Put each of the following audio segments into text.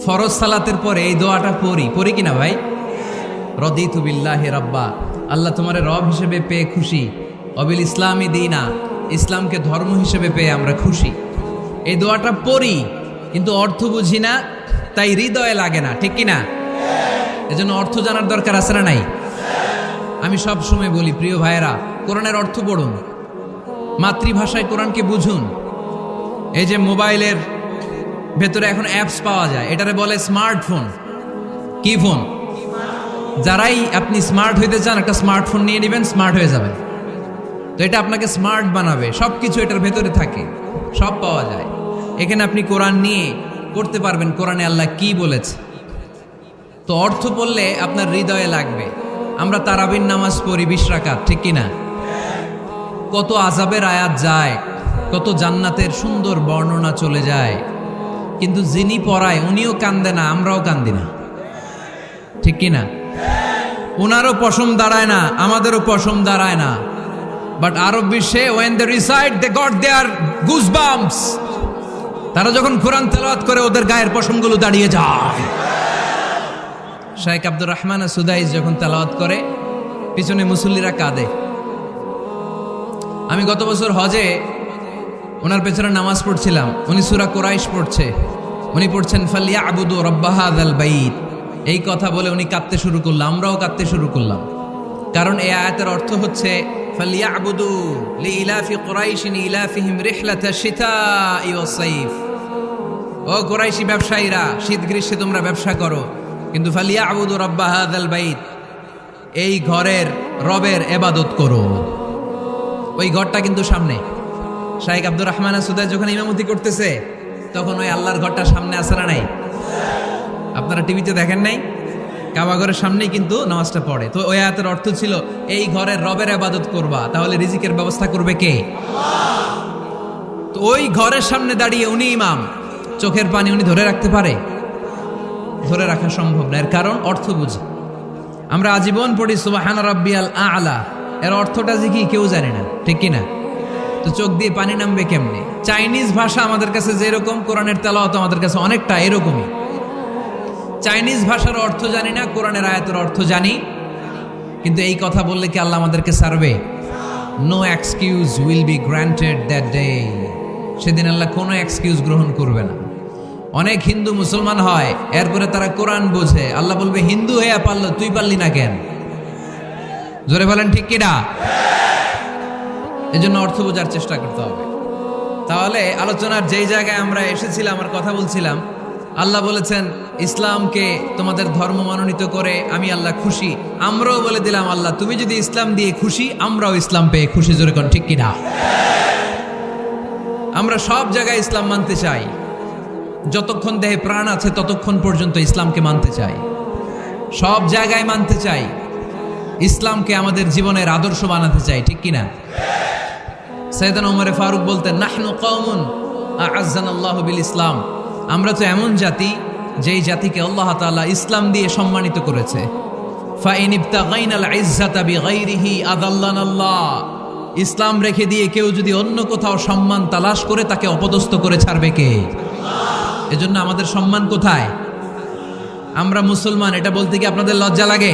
ফরজ সালাতের পরে এই দোয়াটা পড়ি কিনা ভাই? রদিতু বিল্লাহি রাব্বা, আল্লাহ তোমারে রব হিসেবে পেয়ে খুশি, অবিল ইসলামী দীনা, ইসলামকে ধর্ম হিসেবে পেয়ে আমরা খুশি। এই দোয়াটা পড়ি কিন্তু অর্থ বুঝি না, তাই হৃদয়ে লাগে না, ঠিক কিনা? এজন্য অর্থ জানার দরকার আছে না নাই? আমি সব সময় বলি প্রিয় ভাইয়েরা, কোরআনের অর্থ পড়ুন, মাতৃভাষায় কোরআনকে বুঝুন। এই যে মোবাইলের ভেতরে এখন অ্যাপস পাওয়া যায়, এটারে বলে স্মার্টফোন। কি ফোন? যারাই আপনি স্মার্ট হইতে চান একটা স্মার্টফোন নিয়ে নেবেন, স্মার্ট হয়ে যাবেন। তো এটা আপনাকে স্মার্ট বানাবে, সব কিছু এটার ভেতরে থাকে, সব পাওয়া যায়। এখানে আপনি কোরআন নিয়ে করতে পারবেন কোরআনে আল্লাহ কি বলেছে। তো অর্থ পড়লে আপনার হৃদয়ে লাগবে। আমরা তারাবির নামাজ পড়ি 20 রাকাত, ঠিক কিনা? কত আযাবের আয়াত যায়, কত জান্নাতের সুন্দর বর্ণনা চলে যায়, কিন্তু যিনি পড়ায় উনিও কান্দে না, আমরাও কান্দি না, ঠিক কিনা? ওনারও পশম দাঁড়ায় না, আমাদেরও পশম দাঁড়ায় না। বাট আরব বিশ্বে when they recite they got their goosebumps, তারা যখন কোরআন তেলাওয়াত করে ওদের গায়ের পশমগুলো দাঁড়িয়ে যায়। শাইখ আব্দুর রহমান সুদাইস যখন তেলাওয়াত করে পিছনে মুসল্লিরা কাঁদে। আমি গত বছর হজে ওনার পেছনে নামাজ পড়ছিলাম, উনি সূরা কুরাইশ পড়ছে, উনি পড়ছেন ফালিয়াবুদু রাব্বা হাযাল বাইত। এই কথা বলে উনি কাঁদতে শুরু করলো, আমরাও কাঁদতে শুরু করলাম। কারণ এই আয়াতের অর্থ হচ্ছে ফালিয়াবুদু লিইলাফি কুরাইশিন ইলাফিহিম রিহলাতাশ শিতাই ওয়াস সাইফ। ও কুরাইশি ব্যবসায়ীরা, শীত গ্রীষ্মে তোমরা ব্যবসা করো, কিন্তু ফালিয়াবুদু রাব্বা হাযাল বাইত, এই ঘরের রবের ইবাদত করো। ওই ঘরটা কিন্তু সামনে। শাইখ আব্দুর রহমান সুদাই যখন ইমামতি করতেছে তখন ওই আল্লাহর ঘরটা সামনে আছে না নাই? আপনারা টিভিতে দেখেন নাই? কাবা ঘরের সামনেই কিন্তু নামাজটা পড়ে। তো ওই আয়াতের অর্থ ছিল এই ঘরের রবের ইবাদত করবা, তাহলে রিজিকের ব্যবস্থা করবে কে? তো ওই ঘরের সামনে দাঁড়িয়ে উনি ইমাম, চোখের পানি উনি ধরে রাখতে পারে? ধরে রাখা সম্ভব না। এর কারণ অর্থ বুঝি। আমরা আজীবন পড়ি সুবহান রাব্বিয়াল আ'লা, এর অর্থটা যে কি কেউ জানে না, ঠিক কিনা? তো চোখ দিয়ে পানি নামবে কেমনে? চাইনিজ ভাষা আমাদের কাছে যেরকম, কোরআনের তেলাওয়াত আমাদের কাছে অনেকটা এরকমই। চাইনিজ ভাষার অর্থ জানি না, কোরআনের আয়াতের অর্থ জানি, কিন্তু এই কথা বললে কি আল্লাহ আমাদেরকে ছাড়বে? No excuse will be granted that day. সেদিন আল্লাহ কোনো এক্সকিউজ গ্রহণ করবে না। অনেক হিন্দু মুসলমান হয়, এরপরে তারা কোরআন বোঝে, আল্লাহ বলবে হিন্দু হয়ে পারলো, তুই পারলি না কেন? জোরে বলেন ঠিক কিনা? এজন্য অর্থ বোঝার চেষ্টা করতে হবে। তাহলে আলোচনার যেই জায়গায় আমরা এসেছিলাম, আমার কথা বলছিলাম, আল্লাহ বলেছেন ইসলামকে তোমাদের ধর্ম মনোনীত করে আমি আল্লাহ খুশি। আমরাও বলে দিলাম আল্লাহ তুমি যদি ইসলাম দিয়ে খুশি, আমরাও ইসলাম পেয়ে খুশি। জোরে কোন ঠিক কিনা? আমরা সব জায়গায় ইসলাম মানতে চাই, যতক্ষণ দেহে প্রাণ আছে ততক্ষণ পর্যন্ত ইসলামকে মানতে চাই, সব জায়গায় মানতে চাই, ইসলামকে আমাদের জীবনের আদর্শ বানাতে চাই, ঠিক কিনা? সাইয়েদনা ওমর ফারুক বলতেন নাহনু কওমুন আ'আজ্জানাল্লাহু বিল ইসলাম, আমরা তো এমন জাতি যেই জাতিকে আল্লাহ তাআলা ইসলাম দিয়ে সম্মানিত করেছে। ফাইন ইবতাগাইনাল ইজ্জাতা বিগাইরিহি আযাল্লানাল্লাহ, ইসলাম রেখে দিয়ে কেউ যদি অন্য কোথাও সম্মান তালাশ করে তাকে অপদস্থ করে ছাড়বে কে? আল্লাহ। এজন্য আমাদের সম্মান কোথায়? আমরা মুসলমান, এটা বলতে কি আপনাদের লজ্জা লাগে?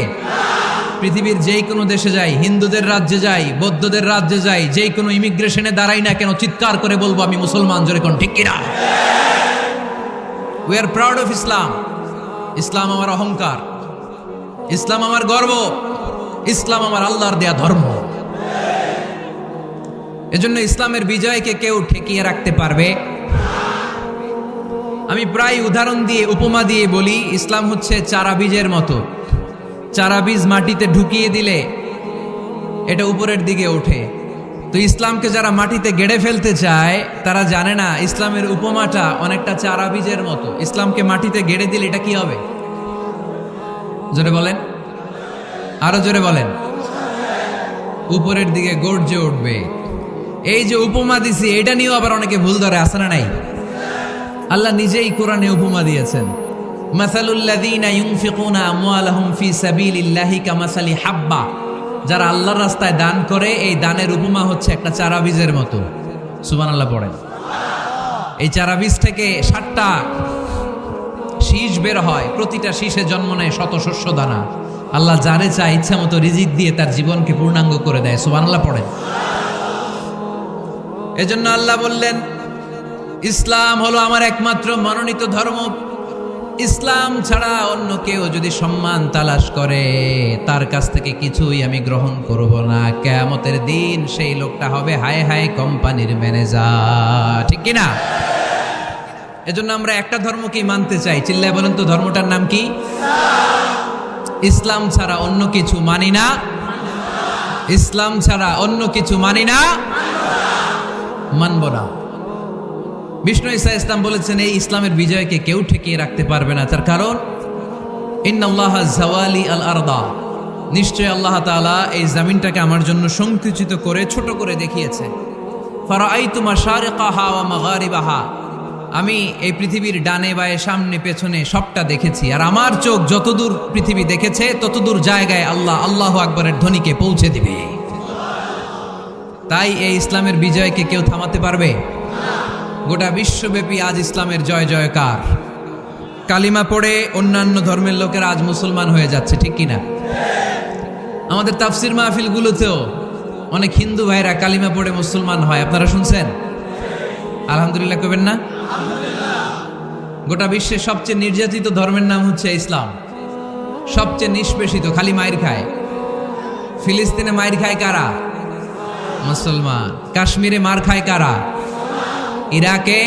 পৃথিবীর যেই কোনো দেশে যাই, হিন্দুদের রাজ্যে যাই, বৌদ্ধদের রাজ্যে যাই, যেই কোনো ইমিগ্রেশনে দাঁড়াই না কেন, চিৎকার করে বলবো আমি মুসলমান। জোরে কোন ঠিক কিনা? We are proud of Islam. ইসলাম আমার অহংকার, ইসলাম আমার গর্ব, ইসলাম আমার আল্লাহর দেয়া ধর্ম। এজন্য ইসলামের বিজয়কে কেউ ঠেকিয়ে রাখতে পারবে? আমি প্রায় উদাহরণ দিয়ে, উপমা দিয়ে বলি, ইসলাম হচ্ছে চারা বীজের মতো। চারা বীজ মাটিতে ঢুকিয়ে দিলে এটা উপরের দিকে ওঠে। তো ইসলামকে যারা মাটিতে গেড়ে ফেলতে চায় তারা জানে না ইসলামের উপমাটা অনেকটা চারা বীজের মতো। ইসলামকে মাটিতে গেড়ে দিলে এটা কি হবে? জোরে বলেন, আরো জোরে বলেন। উপরের দিকে গর্জে উঠবে। এই যে উপমা দিছি, এটা নিয়েও আবার অনেকে ভুল ধরে, আছে না নাই? আল্লাহ নিজেই কোরআনে উপমা দিয়েছেন, মাসালুল্লাযীনা ইউনফিকুনা আমওয়ালাহুম ফি সাবিলিল্লাহি কামাসালি হাব্বা, যারা আল্লাহর রাস্তায় দান করে এই দানের উপমা হচ্ছে একটা চারা বীজের মতো। সুবহানাল্লাহ পড়েন। এই চারা বীজ থেকে 7টা শীষ বের হয়, প্রতিটা শীষে জন্ম নেয় শত শস্য দানা। আল্লাহ যারে চায় ইচ্ছা মতো রিজিক দিয়ে তার জীবনকে পূর্ণাঙ্গ করে দেয়। সুবহানাল্লাহ পড়েন। এজন্য আল্লাহ বললেন, ইসলাম হলো আমার একমাত্র মনোনীত ধর্ম। ইসলাম ছাড়া অন্য কেউ যদি সম্মান তালাশ করে তার কাছ থেকে কিছুই আমি গ্রহণ করব না। কিয়ামতের দিন সেই লোকটা হবে হায় হায় কোম্পানির ম্যানেজার, ঠিক কি না? এজন্য আমরা একটা ধর্মকেই মানতে চাই। চিল্লায় বলেন তো, ধর্মটার নাম কি? ইসলাম ছাড়া অন্য কিছু মানি না। ইসলাম ছাড়া অন্য কিছু মানি না, মানব না। বিষ্ণু ঈসা ইসলাম বলেছেন, এই ইসলামের বিজয়কে কেউ ঠেকিয়ে রাখতে পারবে না। তার কারণ, ইন্নাল্লাহা যাওয়ালি আল আরদা, নিশ্চয় আল্লাহ তাআলা এই জমিনটাকে আমার জন্য সংকুচিত করে ছোট করে দেখিয়েছে। ফারাআইতু মাশারিকাহা ওয়া মাগারিবাহা, আমি এই পৃথিবীর ডানে বায়ে সামনে পেছনে সবটা দেখেছি। আর আমার চোখ যতদূর পৃথিবী দেখেছে ততদূর জায়গায় আল্লাহ আল্লাহু আকবরের ধ্বনিকে পৌঁছে দিবে। তাই এই ইসলামের বিজয়কে কেউ থামাতে পারবে? গোটা বিশ্বব্যাপী আজ ইসলামের জয় জয়কার। কালিমা পড়ে অন্যান্য ধর্মের লোকেরা আজ মুসলমান হয়ে যাচ্ছে, ঠিক কিনা? আমাদের তাফসির মাহফিলগুলোতেও অনেক হিন্দু ভাইরা কালিমা পড়ে মুসলমান হয়, আপনারা শুনছেন? আলহামদুলিল্লাহ কবেন না? গোটা বিশ্বের সবচেয়ে নির্যাতিত ধর্মের নাম হচ্ছে ইসলাম। সবচেয়ে নিষ্পেষিত, খালি মায়ের খায়। ফিলিস্তিনে মায়ের খায় কারা? মুসলমান। কাশ্মীরে মার খায় কারা? ইরাকে,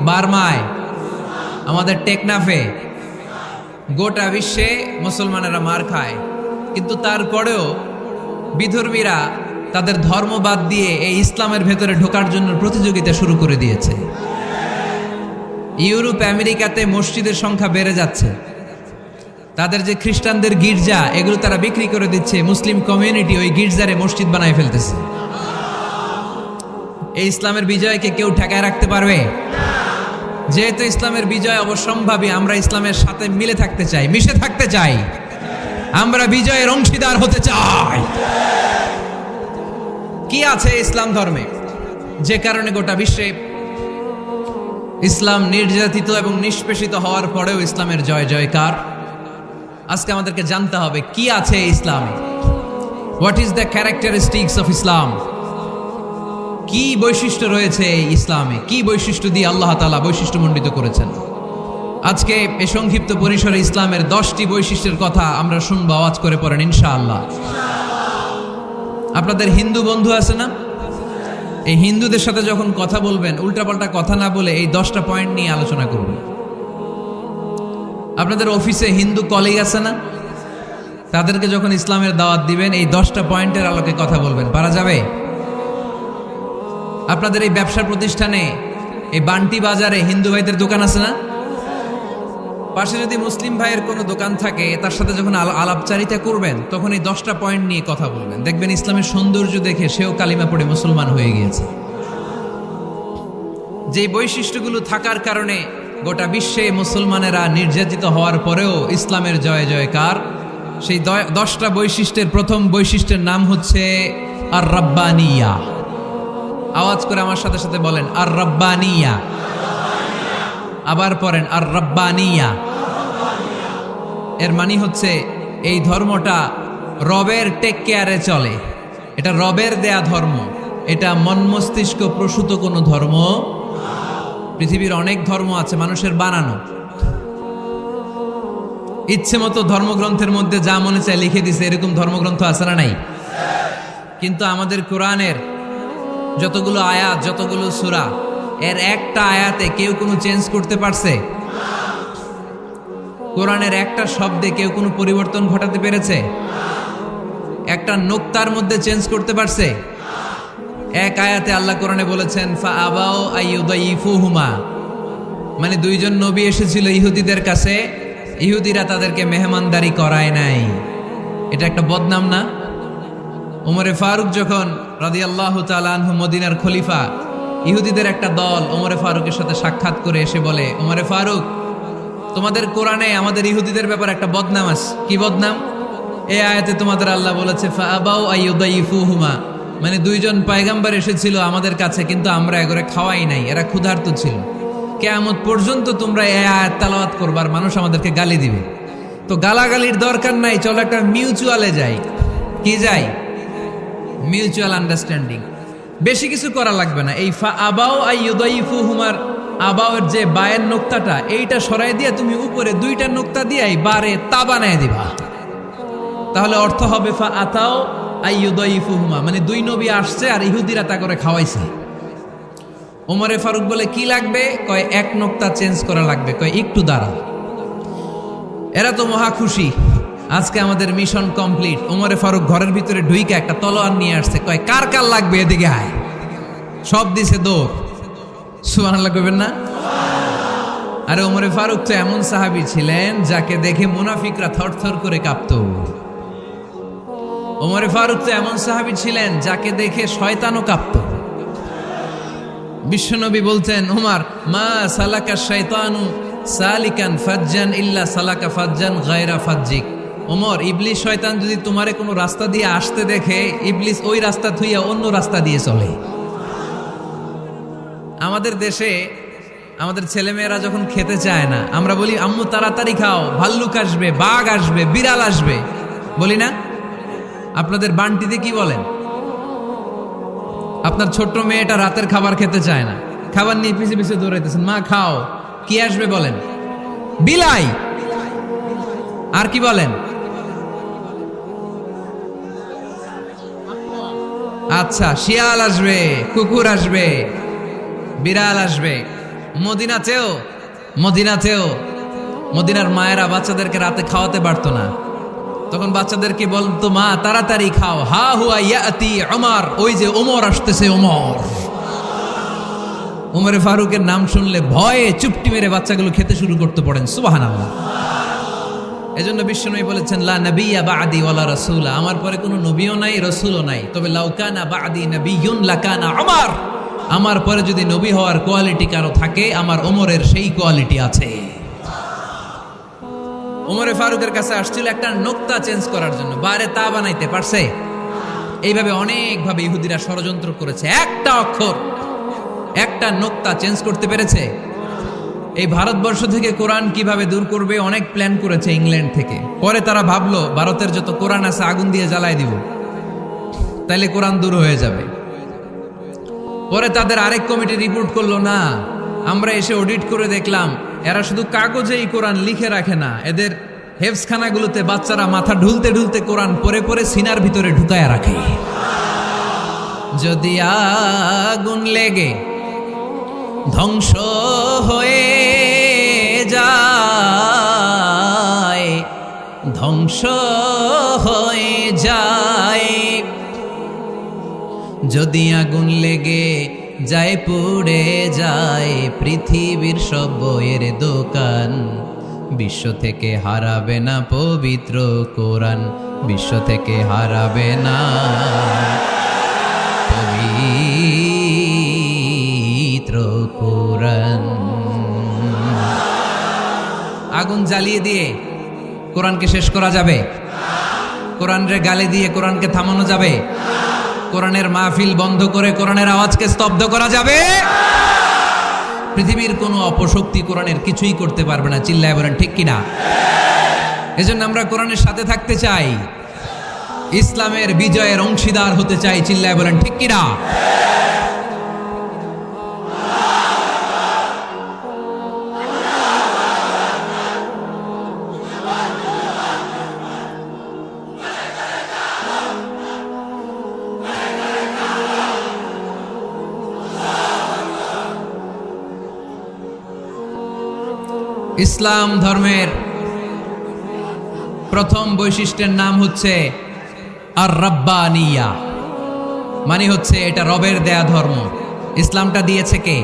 বার্মায়, আমাদের টেকনাফে, গোটা বিশ্বে মুসলমানেরা মার খায়। কিন্তু তারপরেও বিধর্মীরা তাদের ধর্ম বাদ দিয়ে এই ইসলামের ভেতরে ঢোকার জন্য প্রতিযোগিতা শুরু করে দিয়েছে। ইউরোপ আমেরিকাতে মসজিদের সংখ্যা বেড়ে যাচ্ছে। তাদের যে খ্রিস্টানদের গির্জা, এগুলো তারা বিক্রি করে দিচ্ছে। মুসলিম কমিউনিটি ওই গির্জারে মসজিদ বানায় ফেলতেছে। এই ইসলামের বিজয়কে কেউ ঠেকায় রাখতে পারবে? যেহেতু ইসলামের বিজয় অবশ্যম্ভাবী, আমরা ইসলামের সাথে মিলে থাকতে চাই, মিশে থাকতে চাই। আমরা বিজয়ের অংশীদার হতে চাই। কি আছে ইসলাম ধর্মে যে কারণে গোটা বিশ্বে ইসলাম নির্যাতিত এবং নিষ্পেষিত হওয়ার পরেও ইসলামের জয় জয়কার? আজকে আমাদেরকে জানতে হবে কি আছে ইসলামে। What is the characteristics of Islam? কি বৈশিষ্ট্য রয়েছে এই ইসলামে? কি বৈশিষ্ট্য দিয়ে আল্লাহ তাআলা বৈশিষ্ট্যমণ্ডিত করেছেন? আজকে এই সংক্ষিপ্ত পরিসরে ইসলামের 10টি বৈশিষ্ট্যের কথা আমরা শুনবো। আওয়াজ করে পড়েন ইনশাআল্লাহ। আপনাদের হিন্দু বন্ধু আছে না? এই হিন্দুদের সাথে যখন কথা বলবেন, উল্টাপাল্টা কথা না বলে এই 10টা পয়েন্ট নিয়ে আলোচনা করবেন। আপনাদের অফিসে হিন্দু কলিগ আছে না? তাদেরকে যখন ইসলামের দাওয়াত দিবেন, এই 10টা পয়েন্টের আলোকে কথা বলবেন। পারা যাবে? আপনাদের এই ব্যবসা প্রতিষ্ঠানে, এই বান্টি বাজারে হিন্দু ভাইদের দোকান আছে না? পাশে যদি মুসলিম ভাইয়ের কোনো দোকান থাকে, তার সাথে যখন আলাপচারিতা করবেন, তখন এই 10টা পয়েন্ট নিয়ে কথা বলবেন। দেখবেন ইসলামের সৌন্দর্য দেখে সেও কালিমা পড়ে মুসলমান হয়ে গিয়েছে। যে বৈশিষ্ট্যগুলো থাকার কারণে গোটা বিশ্বে মুসলমানেরা নির্যাতিত হওয়ার পরেও ইসলামের জয় জয়কার, সেই 10টা বৈশিষ্ট্যের প্রথম বৈশিষ্ট্যের নাম হচ্ছে আর রাব্বানিয়া। আওয়াজ করে আমার সাথে সাথে বলেন, আর রাব্বানিয়া। আবার পড়েন, আর রাব্বানিয়া। এর মানে হচ্ছে এই ধর্মটা রবের টেক কেয়ারে চলে। এটা রবের দেয়া ধর্ম। এটা মন মস্তিষ্ক প্রসূত কোনো ধর্ম। পৃথিবীর অনেক ধর্ম আছে মানুষের বানানো। ইচ্ছে মতো ধর্মগ্রন্থের মধ্যে যা মনে চায় লিখে দিছে, এরকম ধর্মগ্রন্থ আছে না নাই? কিন্তু আমাদের কোরআনের যতগুলো আয়াত, যতগুলো সূরা, এর একটা আয়াতে কেউ কোনো চেঞ্জ করতে পারছে? কোরআনের একটা শব্দে কেউ কোনো পরিবর্তন ঘটাতে পেরেছে? একটা নোক্তার মধ্যে চেঞ্জ করতে পারছে? এক আয়াতে আল্লাহ কোরআনে বলেছেন, ফাআবাউ আইয়ুদাইফুহুমা, মানে দুইজন নবী এসেছিল ইহুদিদের কাছে, ইহুদিরা তাদেরকে মেহমানদারি করায় নাই। এটা একটা বদনাম না? ওমরে ফারুক যখন রাদিয়াল্লাহু তাআলা আনহু মদিনার খলিফা, ইহুদিদের একটা দল ওমরে ফারুকের সাথে সাক্ষাৎ করে এসে বলে, ওমরে ফারুক, তোমাদের কোরআনে আমাদের ইহুদিদের ব্যাপারে একটা বদনাম আছে। কি বদনাম? এই আয়াতে তোমাদের আল্লাহ বলেছে ফাআবাউ আইয়ুদাইফুহুমা, মানে দুইজন পয়গম্বর এসেছিল আমাদের কাছে, কিন্তু আমরা এগোরে খাওয়াই নাই, এরা ক্ষুধার্ত ছিল। কিয়ামত পর্যন্ত তোমরা এই আয়াত তেলাওয়াত করবার, মানুষ আমাদেরকে গালি দিবে। তো গালাগালির দরকার নাই, চলো একটা মিউচুয়ালে যাই। কি যাই? Mutual understanding. বেশি কিছু করা লাগবে না। এই ফা আবাও আইয়ুদাইফুহুমার আবাওয়ের যে বায়ের নোক্তাটা, এইটা সরাই দিয়ে তুমি উপরে দুইটা নোক্তা দিয়ে বারে তা বানায় দিবা। তাহলে অর্থ হবে ফা আতাও আইয়ুদাইফুহুমা, মানে দুই নবী আসছে আর ইহুদিরা তা করে খাওয়াইছে। ওমরে ফারুক বলে কি লাগবে? কয় এক নোক্তা চেঞ্জ করা লাগবে। কয় একটু দাঁড়া। এরা তো মহা খুশি, আজকে আমাদের মিশন কমপ্লিট। ওমরে ফারুক ঘরের ভিতরে ঢুইকে একটা তলোয়ার নিয়ে আসছে। কয় কার কার লাগবে এদিকে আয়। সব দিছে দৌড়। সুবহানাল্লাহ কইবেন না? আরে ওমরে ফারুক তো এমন সাহাবী ছিলেন যাকে দেখে মুনাফিকরা থরথর করে কাঁপত। ওমরে ফারুক তো এমন সাহাবী ছিলেন যাকে দেখে শয়তানও কাঁপত। বিশ্বনবী বলতেন, ওমর মা সালাকা শাইতানু সালিকান ফাজ্জান ইল্লা সালাকা ফাজ্জান গায়রা ফাজ্জিক। ওমর, ইবলিস শয়তান যদি তোমারে কোনো রাস্তা দিয়ে আসতে দেখে, ইবলিস ওই রাস্তা থুইয়া অন্য রাস্তা দিয়ে চলে। আমাদের দেশে আমাদের ছেলেমেয়েরা যখন খেতে চায় না, আমরা বলি আম্মু তাড়াতাড়ি খাও, ভাল্লুক আসবে, বাঘ আসবে, বিড়াল আসবে, বলি না? আপনাদের বান্টিতে কি বলেন? আপনার ছোট্ট মেয়েটা রাতের খাবার খেতে চায় না, খাবার নিয়ে পিছে পিছে দৌড়াইতেছেন, মা খাও, কি আসবে বলেন? বিলাই। আর কি বলেন? আচ্ছা, শিয়াল আসবে, কুকুর আসবে, বিড়াল আসবে। মদিনাতেও মদিনার মায়েরা বাচ্চাদেরকে রাতে খাওয়াতে পারতো না, তখন বাচ্চাদেরকে বলতো মা তাড়াতাড়ি খাও, হা হুয়া ইয়াতি ওমর, ওই যে ওমর আসতেছে। ওমরে ফারুকের নাম শুনলে ভয়ে চুপটি মেরে বাচ্চাগুলো খেতে শুরু করতে পড়েন। সুবহানাল্লাহ। এজন্য বিশ্বনবী বলেছেন, লা নাবিয়্যা বা'দি ওয়ালা রাসূলা, আমার পরে কোনো নবীও নাই, রাসূলও নাই, তবে লাউ কানা বা'দি নাবিয়্যুন লাকানা ওমর, আমার পরে যদি নবী হওয়ার কোয়ালিটি কারো থাকে, আমার ওমরের সেই কোয়ালিটি আছে। ওমরে ফারুকের কাছে আসছিল একটা নোক্তা চেঞ্জ করার জন্য, বারে তা বানাইতে পারছে? এইভাবে অনেকভাবে ইহুদিরা ষড়যন্ত্র করেছে, একটা অক্ষর, একটা নোক্তা চেঞ্জ করতে পেরেছে। এই ভারতবর্ষ থেকে কোরআন কিভাবে দূর করবে অনেক প্ল্যান করেছে ইংল্যান্ড থেকে। পরে তারা ভাবলো ভারতের যত কোরআন আছে আগুন দিয়ে জ্বালায় দিব, তাইলে কোরআন দূর হয়ে যাবে। পরে তাদের আরেক কমিটি রিপোর্ট করলো, না, আমরা এসে অডিট করে দেখলাম এরা শুধু কাগজেই কোরআন লিখে রাখে না, এদের হেফজখানাগুলোতে বাচ্চারা মাথা ঢুলতে ঢুলতে কোরআন পরে পরে সিনার ভিতরে ঢুকায় রাখে। যদি আগুন লেগে ধ্বংস হয়ে যায়, ধ্বংস হয়ে যায়, যদি আগুন লেগে যায় পুড়ে যায় পৃথিবীর সব বইয়ের দোকান, বিশ্ব থেকে হারাবে না পবিত্র কোরআন, বিশ্ব থেকে হারাবে না পবিত্র কোরআন। আগুন জ্বালিয়ে দিয়ে কোরআনকে শেষ করা যাবে? কোরআনরে গালি দিয়ে কোরআনকে থামানো যাবে? কোরআনের মাহফিল বন্ধ করে কোরআনের আওয়াজকে স্তব্ধ করা যাবে? পৃথিবীর কোনো অপশক্তি কোরআনের কিছুই করতে পারবে না। চিল্লায় বলেন ঠিক কিনা? এজন্য আমরা কোরআনের সাথে থাকতে চাই, ইসলামের বিজয়ের অংশীদার হতে চাই। চিল্লায় বলেন ঠিক কিনা? ইসলাম ধর্মের প্রথম বৈশিষ্ট্যের নাম হচ্ছে আর রাব্বানিয়া, মানে হচ্ছে এটা রবের দেয়া ধর্ম। ইসলামটা দিয়েছে কে?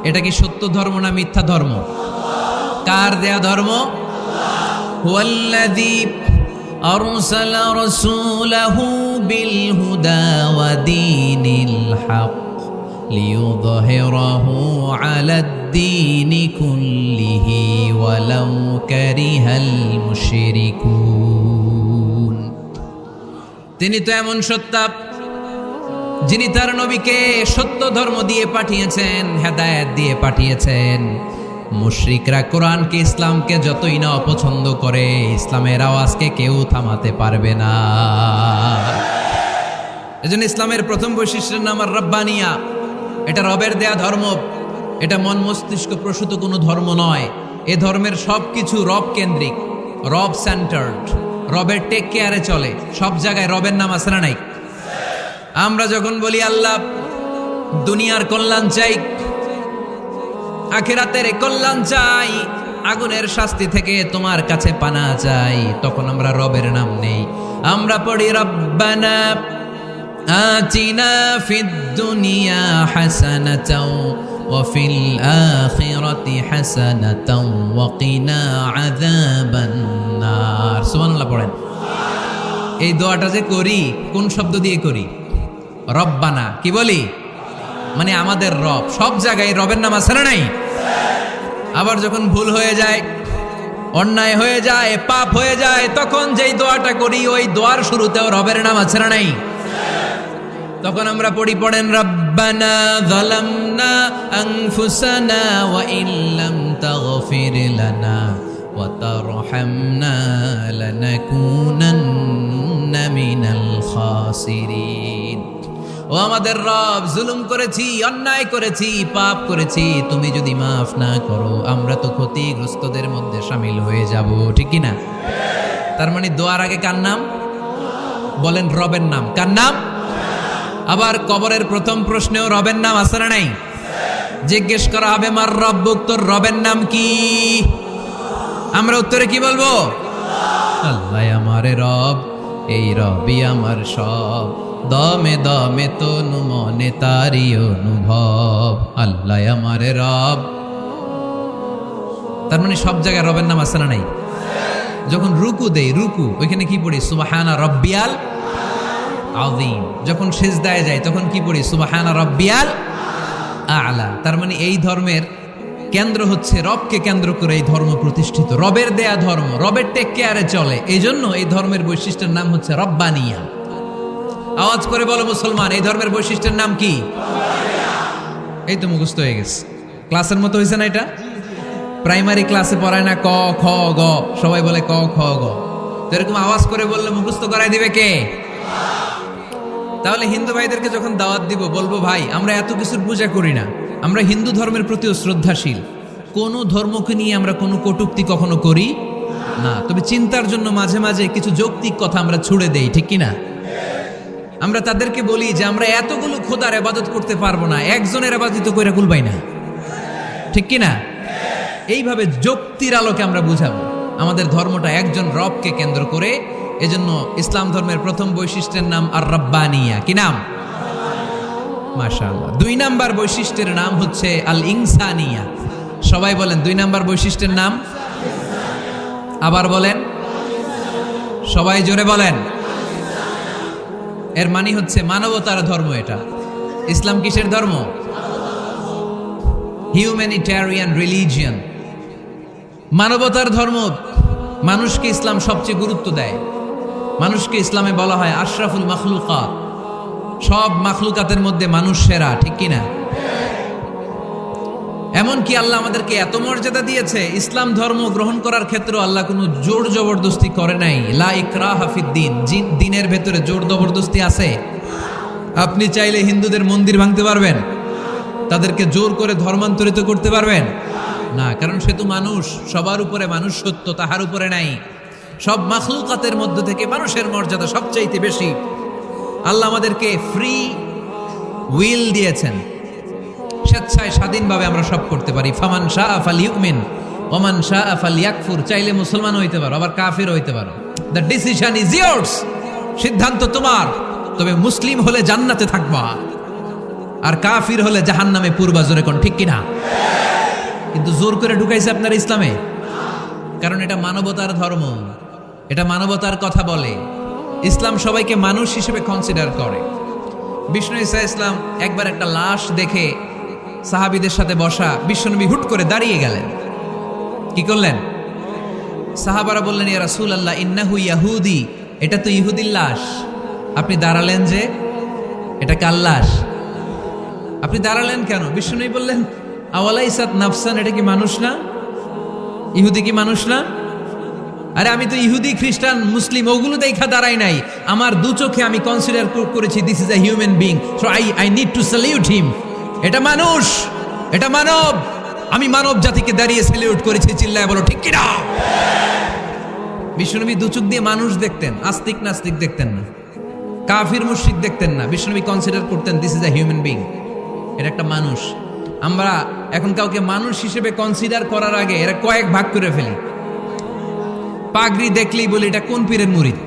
এটা কি সত্য ধর্ম না মিথ্যা ধর্ম? কার দেয়া ধর্ম? হুয়াল্লাযী আরসালা রাসূলাহু বিল হুদা ওয়া দীনিল হক লিইয়ুযহিরাহু আলাদ-দীনি কুল্লিহি ওয়ালাউ কারিহাল মুশরিকুন। তিনি তো এমন সত্তা যিনি তার নবীকে সত্য ধর্ম দিয়ে পাঠিয়েছেন, হেদায়েত দিয়ে পাঠিয়েছেন। মুশরিকরা কোরআনকে, ইসলামকে যতই না অপছন্দ করে, ইসলামের আওয়াজকে কেউ থামাতে পারবে না। এজন্য ইসলামের প্রথম বৈশিষ্ট্যের নাম আর রব্বানিয়া। এটা রবের দেয়া ধর্ম, এটা মন মস্তিষ্ক প্রসূত কোনো ধর্ম নয়। এ ধর্মের সবকিছু রব কেন্দ্রিক, রব সেন্টার্ড, রবের টেক কেয়ারে চলে। সব জায়গায় রবের নাম আছে না নাই? আমরা যখন বলি আল্লাহ দুনিয়ার কল্যাণ চাই, আখিরাতের কল্যাণ চাই, আগুনের শাস্তি থেকে তোমার কাছে পানা চাই, তখন আমরা রবের নাম নেই। আমরা পড়ি রব্বানা আতিনা ফিদ দুনিয়া হাসানাতাও ওয়া ফিল আখিরাতি হাসানাতাও ওয়া কিনা আযাবান নার। সুবহানাল্লাহ পড়েন। এই দোয়াটা যে করি, কোন শব্দ দিয়ে করি? রব্বানা। কি বলি? মানে আমাদের রব। সব জায়গায় রবের নাম আছে না নাই? আবার যখন ভুল হয়ে যায়, অন্যায় হয়ে যায়, পাপ হয়ে যায়, তখন যেই দোয়াটা করি, ওই দোয়ার শুরুতেও রবের নাম আছে না নাই? তখন আমরা পড়েন রব্বানা যালামনা আনফুসানা ওয়া ইল্লাম তাগফির লানা ওয়া তারহামনা লানাকুনান্না মিনাল খাসিরিন। ও আমাদের রব, জুলুম করেছি, অন্যায় করেছি, পাপ করেছি, তুমি যদি মাফ না করো আমরা তো ক্ষতিগ্রস্তদের মধ্যে শামিল হয়ে যাব। ঠিক কি না? তার মানে দোয়ার আগে কার নাম? বলেন রবের নাম। কার নাম? আবার কবরের প্রথম প্রশ্নেও রবের নাম আছে না নাই? জিজ্ঞেস করা হবে মার রব্বুক, তোর রবের নাম কি? আমরা উত্তরে কি বলবো? আল্লাহ আমার রব, এই রবই আমার সব, দমে দমে তনু মনে তারি অনুভব। আল্লাহ আমার রব। তার মানে সব জায়গায় রবের নাম আছে না নাই? যখন রুকু দেই, রুকু ওইখানে কি পড়ি? সুবহানা রব্বিয়াল আযীম। যখন সিজদায় যাই তখন কি পড়ি? সুবহানা রব্বিয়াল আ'লা। তার মানে এই ধর্মের কেন্দ্র হচ্ছে রবকে কেন্দ্র করে এই ধর্ম প্রতিষ্ঠিত, রবের দেয়া ধর্ম, রবের টেক কেয়ারে চলে। এই জন্য এই ধর্মের বৈশিষ্ট্যের নাম হচ্ছে রব্বানিয়া। আওয়াজ করে বলো মুসলমান, এই ধর্মের বৈশিষ্ট্যের নাম কি? এই তো মুখস্থ হয়ে গেছে। ক্লাসের মতো হয়েছে না এটা? প্রাইমারি ক্লাসে পড়ায় না ক খ গ, সবাই বলে ক খ গ। তো এরকম আওয়াজ করে বললে মুখস্থ করাই দিবে কে? তাহলে হিন্দু ভাইদেরকে যখন দাওয়াত দিব, বলবো ভাই আমরা এত কিছুর পূজা করি না, আমরা হিন্দু ধর্মের প্রতিও শ্রদ্ধাশীল, কোনো ধর্মকে নিয়ে আমরা কোনো কটূক্তি কখনো করি না, তবে চিন্তার জন্য মাঝে মাঝে কিছু যৌক্তিক কথা আমরা ছুড়ে দেই। ঠিক কিনা? আমরা তাদেরকে বলি যে আমরা এতগুলো খোদার ইবাদত করতে পারবো না, একজনের ইবাদত কইরা কুলবাই না। ঠিক কিনা? এইভাবে যুক্তির আলোকে আমরা বুঝাবো আমাদের ধর্মটা একজন রবকে কেন্দ্র করে। এজন্য ইসলাম ধর্মের প্রথম বৈশিষ্ট্যের নাম আর রব্বানিয়া। কি নাম? মাশাআল্লাহ। 2 নাম্বার বৈশিষ্ট্যের নাম হচ্ছে আল ইনসানিয়া। সবাই বলেন 2 নাম্বার বৈশিষ্ট্যের নাম। আবার বলেন, সবাই জোরে বলেন। এর মানে হচ্ছে মানবতার ধর্ম। এটা ইসলাম কিসের ধর্ম? হিউম্যানিটেরিয়ান রিলিজিয়ন, মানবতার ধর্ম। মানুষকে ইসলাম সবচেয়ে গুরুত্ব দেয়। মানুষকে ইসলামে বলা হয় আশরাফুল মাখলুকাত, সব মাখলুকাতের মধ্যে মানুষ সেরা। ঠিক কিনা? এমনকি আল্লাহ আমাদেরকে এত মর্যাদা দিয়েছে, ইসলাম ধর্ম গ্রহণ করার ক্ষেত্রে আল্লাহ কোনো জোর জবরদস্তি করে নাই। লা ইকরাহা ফিদ্দিন, দিনের ভেতরে জোর জবরদস্তি আছে? আপনি চাইলে হিন্দুদের মন্দির ভাঙতে পারবেন, তাদেরকে জোর করে ধর্মান্তরিত করতে পারবেন না, কারণ সে তো মানুষ, সবার উপরে মানুষ সত্য, তাহার উপরে নাই। সব মাখলুকাতের মধ্য থেকে মানুষের মর্যাদা সবচাইতে বেশি। আল্লাহ আমাদেরকে ফ্রি উইল দিয়েছেন, স্বেচ্ছায় স্বাধীনভাবে আমরা সব করতে পারি। ফামান শাআ ফালিউমিন ওয়া মান শাআ ফালিয়াকফুর। চাইলে মুসলমান হইতে পারো, আবার কাফির হইতে পারো। দ্য ডিসিশন ইজ ইয়ার্স, সিদ্ধান্ত তোমার। তবে মুসলিম হলে জান্নাতে থাকবা, আর কাফির হলে জাহান্নামে পূর্বা। জোরে কোন ঠিক কিনা? কিন্তু জোর করে ঢুকাইছে আপনার ইসলামে, কারণ এটা মানবতার ধর্ম, এটা মানবতার কথা বলে। ইসলাম সবাইকে মানুষ হিসেবে কনসিডার করে। বিষ্ণু ঈসা ইসলাম একবার একটা লাশ দেখে সাহাবীদের সাথে বসা, বিশ্বনবী হুট করে দাঁড়িয়ে গেলেন। কি করলেন? সাহাবারা বললেন, ইয়া রাসূলুল্লাহ ইন্নাহু ইয়াহুদি, এটা তো ইহুদির লাশ, আপনি দাঁড়ালেন যে? এটা কার লাশ? আপনি দাঁড়ালেন কেন? বিষ্ণু বললেন আওয়ালাইসাত নাফসান, এটা কি মানুষ না? ইহুদি কি মানুষ না? আরে আমি তো ইহুদি, খ্রিস্টান, মুসলিম ওগুলো দেখা দাঁড়াই নাই। আমার দু চোখে আমি কনসিডার করেছি this is a human being, so I need to salute হিম। এটা মানুষ, এটা মানব। আমি মানব জাতিকে দাঁড়িয়ে স্যালিউট করেছি। চিল্লায় বলো ঠিক কিনা? বিশ্বনবী দু চোখ দিয়ে মানুষ দেখতেন, আস্তিক নাস্তিক দেখতেন না, কাফির মুশরিক দেখতেন না। বিশ্বনবী কনসিডার করতেন this is a human being, এটা একটা মানুষ। আমরা এখন কাউকে মানুষ হিসেবে কনসিডার করার আগে এরা কয়েক ভাগ করে ফেলি। পাগড়ি দেখলেই বলি এটা কোন পীরের মুরিদ,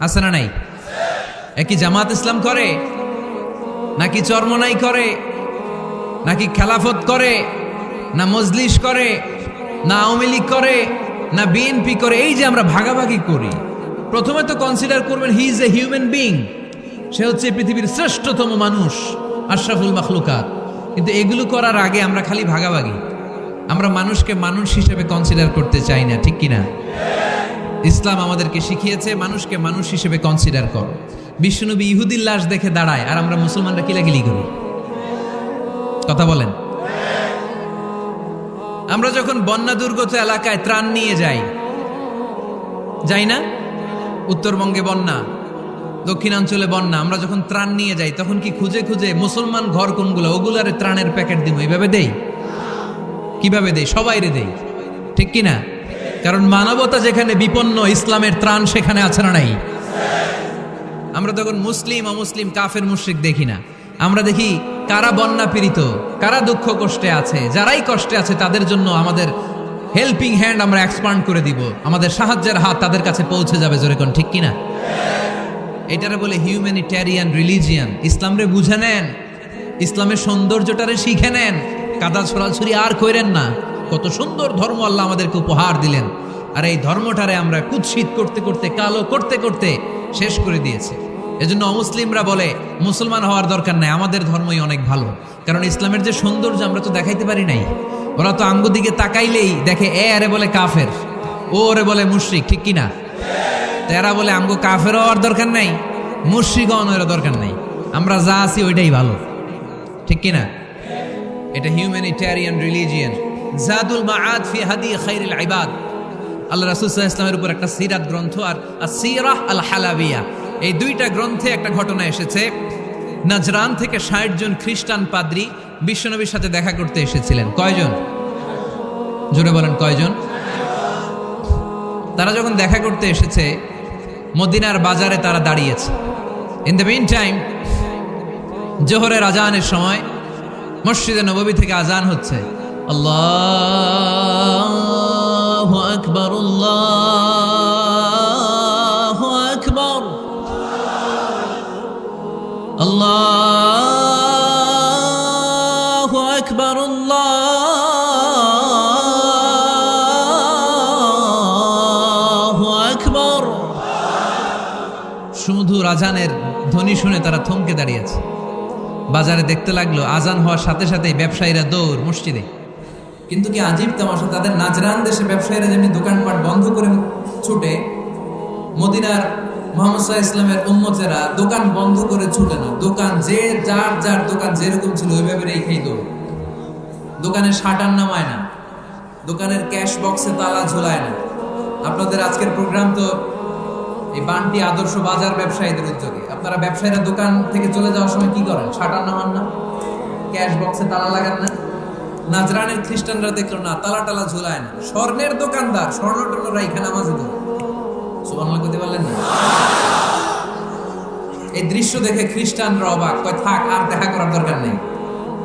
আছে না নাই? একই জামাত ইসলাম করে, নাকি চরমনাই করে, নাকি খেলাফত করে, না মজলিস করে, না আওয়ামী লীগ করে, না বিএনপি করে? এই যে আমরা ভাগাভাগি করি, প্রথমে তো কনসিডার করবেন he is a human being, সে হচ্ছে পৃথিবীর শ্রেষ্ঠতম মানুষ, আশরাফুল মাখলুকাত। কিন্তু এগুলো করার আগে আমরা খালি ভাগাভাগি, আমরা মানুষকে মানুষ হিসেবে কনসিডার করতে চাই না, ঠিক কিনা? ইসলাম আমাদেরকে শিখিয়েছে মানুষকে মানুষ হিসেবে কনসিডার করো। বিশ্বনবী ইহুদির লাশ দেখে দাঁড়ায়, আর আমরা মুসলমানরা কিলাকিলি করি। কথা বলেন। আমরা যখন বন্যা দুর্গত এলাকায় ত্রাণ নিয়ে যাই না? উত্তরবঙ্গে বন্যা, দক্ষিণাঞ্চলে বন্যা, আমরা যখন ত্রাণ নিয়ে যাই তখন কি খুঁজে খুঁজে মুসলমান ঘর কোনগুলো ওগুলারে ত্রাণের প্যাকেট দিব এইভাবে দেই? কিভাবে দেই? সবাইরে দেই, ঠিক কিনা? কারণ মানবতা যেখানে বিপন্ন, ইসলামের ত্রাণ সেখানে আছে না নাই? আমরা তখন মুসলিম অমুসলিম কাফের মুশরিক দেখি না, আমরা দেখি কারা বন্যা পীড়িত, কারা দুঃখ কষ্টে আছে। যারাই কষ্টে আছে তাদের জন্য আমাদের হেল্পিং হ্যান্ড আমরা এক্সপান্ড করে দিব, আমাদের সাহায্যের হাত তাদের কাছে পৌঁছে যাবে। জোরে কোন ঠিক কিনা? এটারে বলে হিউম্যানিটেরিয়ান রিলিজিয়ান। ইসলামরে বুঝে নেন, ইসলামের সৌন্দর্যটারে শিখে নেন, কাদা ছড়াছড়ি আর কইরেন না। কত সুন্দর ধর্ম আল্লাহ আমাদেরকে উপহার দিলেন, আর এই ধর্মটারে আমরা কুৎসিত করতে করতে, কালো করতে করতে শেষ করে দিয়েছে। এজন্য অমুসলিমরা বলে মুসলমান হওয়ার দরকার নাই, আমাদের ধর্মই অনেক ভালো। কারণ ইসলামের যে সৌন্দর্য আমরা তো দেখাইতে পারি নাই। ওরা তো আঙ্গু দিকে তাকাইলেই দেখে এ আরে বলে কাফের, ও ওরে বলে মুশরিক, ঠিক কিনা? তেরা বলে আঙ্গু কাফের হওয়ার দরকার নাই, মুশরিক হওয়ার দরকার নাই, আমরা যা আছি ওইটাই ভালো, ঠিক কিনা? এটা হিউম্যানিটেরিয়ান রিলিজিয়ান। জাদুল মাআদ ফি হাদি খায়রিল ইবাদ, আল্লাহ রাসূল সাল্লাল্লাহু আলাইহি ওয়াসাল্লামের উপর একটা সিরাত গ্রন্থ আর আসিরাহ আল হালাবিয়া, এই দুইটা গ্রন্থে একটা ঘটনা এসেছে। নাজরান থেকে ৬০ জন খ্রিস্টান পাদ্রী বিশ্বনবীর সাথে দেখা করতে এসেছিলেন। কয়জন? জোরে বলেন কয়জন? তারা যখন দেখা করতে এসেছে মদিনার বাজারে তারা দাঁড়িয়েছে। ইন দ্য মিন টাইম জোহরের আজানের সময় মসজিদে নববী থেকে আজান হচ্ছে, আল্লাহু আকবার, আল্লাহু আকবার, আল্লাহু আকবার, আল্লাহু আকবার। সুমধুর আজানের ধ্বনি শুনে তারা থমকে দাঁড়িয়েছে। বাজারে দেখতে লাগলো আজান হওয়ার সাথে সাথেই ব্যবসায়ীরা দৌড় মসজিদে। কিন্তু কি আজীব তামাশা, তাদের নাজরান দেশে ব্যবসায়ীরা যেমনি দোকানপাট বন্ধ করে ছুটে, মদিনার মুহাম্মদ সাল্লাল্লাহু আলাইহি ওয়াসাল্লামের উম্মতেরা দোকান বন্ধ করে ছুটে না। দোকান যে যার যার দোকান যেরকম ছিল ওইভাবে রেখেই দৌড়। দোকানের শাটার নামায় না, দোকানের ক্যাশ বক্সে তালা ঝোলায় না। আপনাদের আজকের প্রোগ্রাম তো এই বান্টি আদর্শ বাজার ব্যবসায়ীদের উদ্যোগে। আপনারা ব্যবসায়ীরা দোকান থেকে চলে যাওয়ার সময় কি করেন? শাটার নামান না, ক্যাশ বক্সে তালা লাগান না। নাজরানের খ্রিস্টানরা দেখলো না, তালা টালা ঝুলায় না। স্বর্ণের দোকানদার স্বর্ণ টর্ণ রাইখা নামাজে ধরে। সুবহানাল্লাহ কইতে পারলেন না? এই দৃশ্য দেখে খ্রিস্টানরা অবাক, কয় থাক আর দেখা করার দরকার নেই।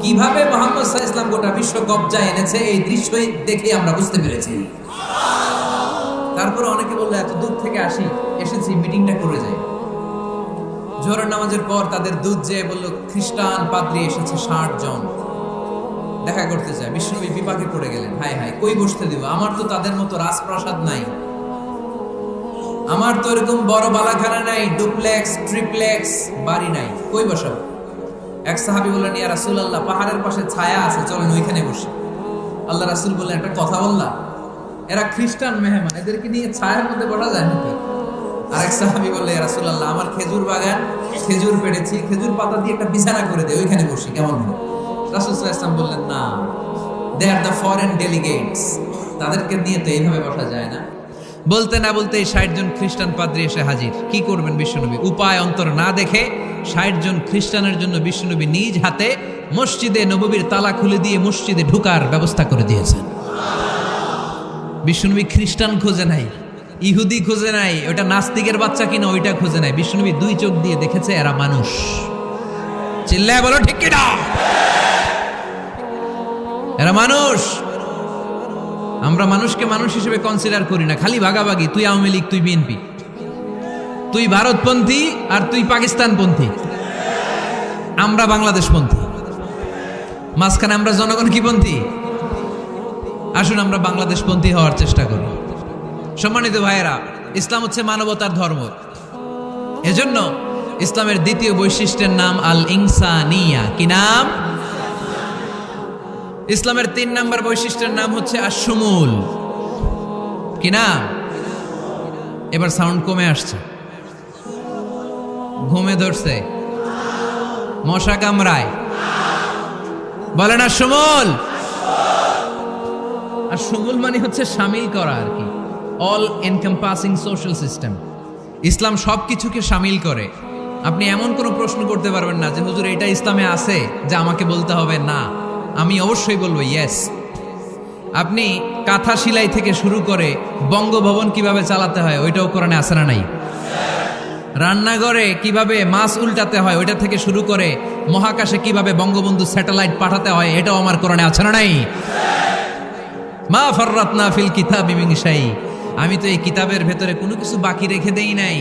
কিভাবে মুহাম্মদ সাল্লাল্লাহু আলাইহি ওয়াসাল্লাম গোটা বিশ্ব কবজায় এনেছে এই দৃশ্যই দেখে আমরা বুঝতে পেরেছি। তারপরে অনেকে বললো এত দূর থেকে এসেছি মিটিংটা করে যাই। জোহরের নামাজের পর তাদের দুধ যেয়ে বললো খ্রিস্টান পাদ্রী এসেছে ৬০ জন দেখা করতে চায়। বিশ্বনবী বিপাকে পড়ে গেলেন, হায় হায় কই বসতে দিব, আমার তো তাদের মতো রাজপ্রাসাদ নাই, আমার তো এরকম বড় বালাখানা নাই, ডুপ্লেক্স ট্রিপ্লেক্স বাড়ি নাই, কই বসাবো? এক সাহাবী বললেন, ইয়া রাসূলুল্লাহ পাহাড়ের পাশে ছায়া আছে, চলেন ওইখানে বসি। আল্লাহ রাসূল বললেন, একটা কথা বললা, এরা খ্রিস্টান মেহমান, এদেরকে নিয়ে ছায়ার মধ্যে বসা যায় নাকি? আরেক সাহাবী বললেন, ইয়া রাসূলুল্লাহ, আমার খেজুর বাগান, খেজুর পেড়েছি, খেজুর পাতা দিয়ে একটা বিছানা করে দে, ওইখানে বসি, কেমন হয়? রাসূল সাল্লাল্লাহু আলাইহি ওয়াসাল্লাম বললেন, না, দে আর দ্য ফরেন ডেলিগেটস, তাদেরকে নিয়ে তো এইভাবে বসা যায় না। বলতে না বলতে 60 জন খ্রিস্টান পাদ্রী এসে হাজির। কি করবেন বিশ্বনবী? উপায় অন্তর না দেখে 60 জন খ্রিস্টানের জন্য বিশ্বনবী নিজ হাতে মসজিদে নববীর তালা খুলে দিয়ে মসজিদে ঢোকার ব্যবস্থা করে দিয়েছেন। বিশ্বনবী খ্রিস্টান খোঁজে নাই, ইহুদি খোঁজে নাই, ওটা নাস্তিকের বাচ্চা কিনা ওইটা খোঁজে নাই। বিশ্বনবী 2 চোখ দিয়ে দেখেছে এরা মানুষ। চিল্লায় বলো ঠিক কিনা? এরা মানুষ। আমরা মানুষকে মানুষ হিসেবে কনসিডার করি না, খালি ভাগাভাগি, তুই আওয়ামী লীগ, তুই বিএনপি, তুই ভারতপন্থী আর তুই পাকিস্তানপন্থী, আমরা বাংলাদেশপন্থী, মাঝখানে আমরা জনগণ কি পন্থী? আসুন আমরা বাংলাদেশপন্থী হওয়ার চেষ্টা করি। সম্মানিত ভাইয়েরা, ইসলাম হচ্ছে মানবতার ধর্ম। এজন্য ইসলামের দ্বিতীয় বৈশিষ্ট্যের নাম আল ইনসানিয়া। কি নাম? ইসলামের 3 নম্বর বৈশিষ্ট্যের নাম হচ্ছে আশ-শুমুল। কি নাম? এবার সাউন্ড কমে আসছে, ঘুমে ধরছে, মশা কামড়ায়, বলেন আশ-শুমুল। আশ-শুমুল মানে হচ্ছে শামিল করা আর কি, অল এনকম্পাসিং সোশ্যাল সিস্টেম। ইসলাম সবকিছুকে শামিল করে। আপনি এমন কোনো প্রশ্ন করতে পারবেন না যে হুজুর এটা ইসলামে আছে যে আমাকে বলতে হবে না, আমি অবশ্যই বলবো ইয়েস। আপনি কাঁথা সেলাই থেকে শুরু করে বঙ্গভবন কিভাবে চালাতে হয় ওইটাও কোরআনে আছে না নাই? রান্নাঘরে কিভাবে মাছ উল্টাতে হয় ওইটা থেকে শুরু করে মহাকাশে কিভাবে বঙ্গবন্ধু স্যাটেলাইট পাঠাতে হয় এটাও আমার কোরআনে আছে না নাই? মা ফাররাতনা ফিল কিতাবি মিন শাই। আমি তো এই কিতাবের ভেতরে কোনো কিছু বাকি রেখে দেই নাই।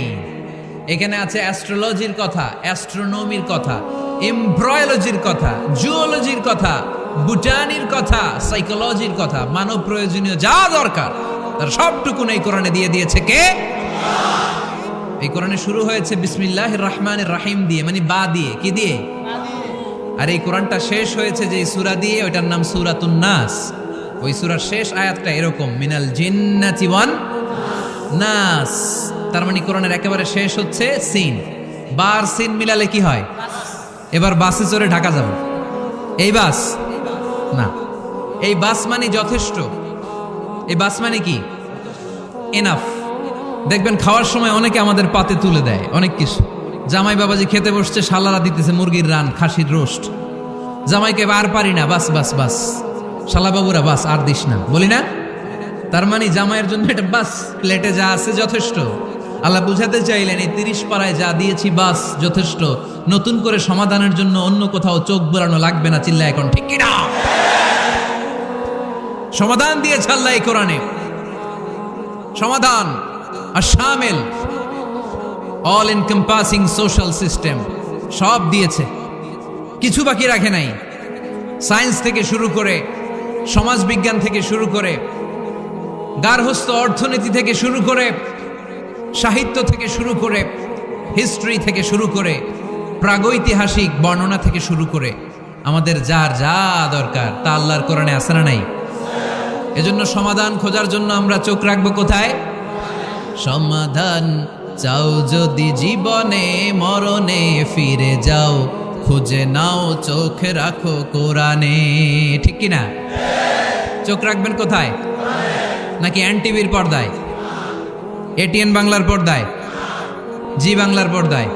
এখানে আছে অ্যাস্ট্রোলজির কথা, অ্যাস্ট্রোনমির কথা, এমব্রয়োলজির কথা, জুওলজির কথা, বুটানির কথা, সাইকোলজির কথা, মানব প্রয়োজনীয় যা দরকার তার সবটুকুন এই কোরআনে দিয়ে দিয়েছে কে? এই কোরআনে শুরু হয়েছে বিসমিল্লাহির রহমানির রহিম দিয়ে, মানে বা দিয়ে। কি দিয়ে? আর এই কোরআনটা শেষ হয়েছে যে সূরা দিয়ে, ওইটার নাম সূরাতুন নাস। ওই সূরার শেষ আয়াতটা এরকম, মিনাল জিন্নাতি ওয়ান নাস। তার মানে কোরআনের একেবারে শেষ হচ্ছে সিন। বার সিন মিলালে কি হয়? এবার বাসে চড়ে ঢাকা যাব। এই বাস না, এই বাস মানে যথেষ্ট। এই বাস মানে কি? এনাফ। দেখবেন খাওয়ার সময় অনেকে আমাদের পাতে তুলে দেয় অনেক কিছু। জামাই বাবাজি খেতে বসছে, শালারা দিতেছে মুরগির রান, খাসির রোস্ট। জামাইকে আর পারি না, বাস বাস বাস, শালা বাবুরা বাস আর দিস না, বলি না? তার মানে জামাইয়ের জন্য এটা বাস, প্লেটে যা আছে যথেষ্ট। আল্লাহ বুঝাতে চাইলেন এই 30 পাড়ায় যা দিয়েছি বাস যথেষ্ট, নতুন করে সমাধানের জন্য অন্য কোথাও চোখ বোলানো লাগবে না। চিল্লা এখন ঠিক কিনা? সমাধান দিয়েছে আল্লাহ এই কোরআনে, সমাধান আর শামিল, অল এনকম্পাসিং সোশ্যাল সিস্টেম সব দিয়েছে, কিছু বাকি রাখে নাই। সায়েন্স থেকে শুরু করে, সমাজ বিজ্ঞান থেকে শুরু করে, গার্হস্থ্য অর্থনীতি থেকে শুরু করে, সাহিত্য থেকে শুরু করে, হিস্ট্রি থেকে শুরু করে, প্রাগৈতিহাসিক বর্ণনা থেকে শুরু করে, আমাদের যার যা দরকার তা আল্লাহর কোরআনে আছে না নাই? এজন্য সমাধান খোঁজার জন্য আমরা চোখ রাখবো কোথায়? সমাধান চাও যদি জীবনে, মরণে ফিরে যাও, খুঁজে নাও চোখ রাখো কোরআনে। ঠিক কিনা? চোখ রাখবেন কোথায়? নাকি এনটিভির পর্দায়, এটিএন বাংলার পর্দায়, জি বাংলার পর্দায়?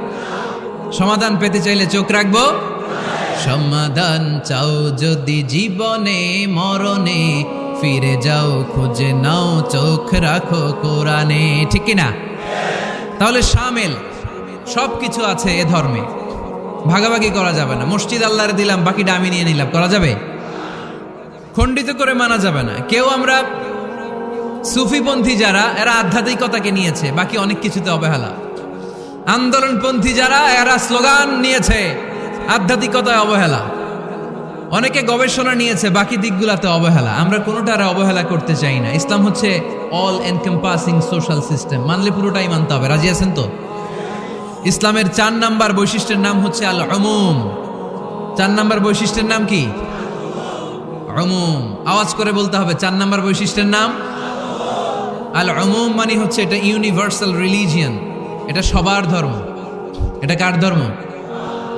সমাধান পেতে চাইলে চোখ রাখবো। সমাধান চাও যদি জীবনে, মরণে ফিরে যাও, খুঁজে নাও চোখ রাখো কোরআনে। ঠিক কিনা? তাহলে শামিল সবকিছু আছে এ ধর্মে, ভাগাভাগি করা যাবে না। মসজিদ আল্লাহরে দিলাম, বাকিটা আমি নিয়ে নিলাম, করা যাবে? খণ্ডিত করে মানা যাবে না। কেউ আমরা সুফিপন্থী যারা, এরা আধ্যাত্মিকতাকে নিয়েছে, বাকি অনেক কিছুতে অবহেলা। আন্দোলনপন্থী যারা, এরা স্লোগান নিয়েছে, আধ্যাত্মিকতায় অবহেলা। অনেকে গবেষণা নিয়েছে, বাকি দিকগুলাতে অবহেলা। আমরা কোনোটার অবহেলা করতে চাই না। ইসলাম হচ্ছে অল এনকম্পাসিং সোশ্যাল সিস্টেম, মানলে পুরোটাই মানতে হবে। রাজি আছেন তো? ইসলামের 4 নাম্বার বৈশিষ্ট্যের নাম হচ্ছে আল উমুম। 4 নাম্বার বৈশিষ্ট্যের নাম কি? উমুম। আওয়াজ করে বলতে হবে, 4 নাম্বার বৈশিষ্ট্যের নাম আল উমুম। মানে হচ্ছে এটা ইউনিভার্সাল রিলিজিয়ন, এটা সবার ধর্ম। এটা কার ধর্ম?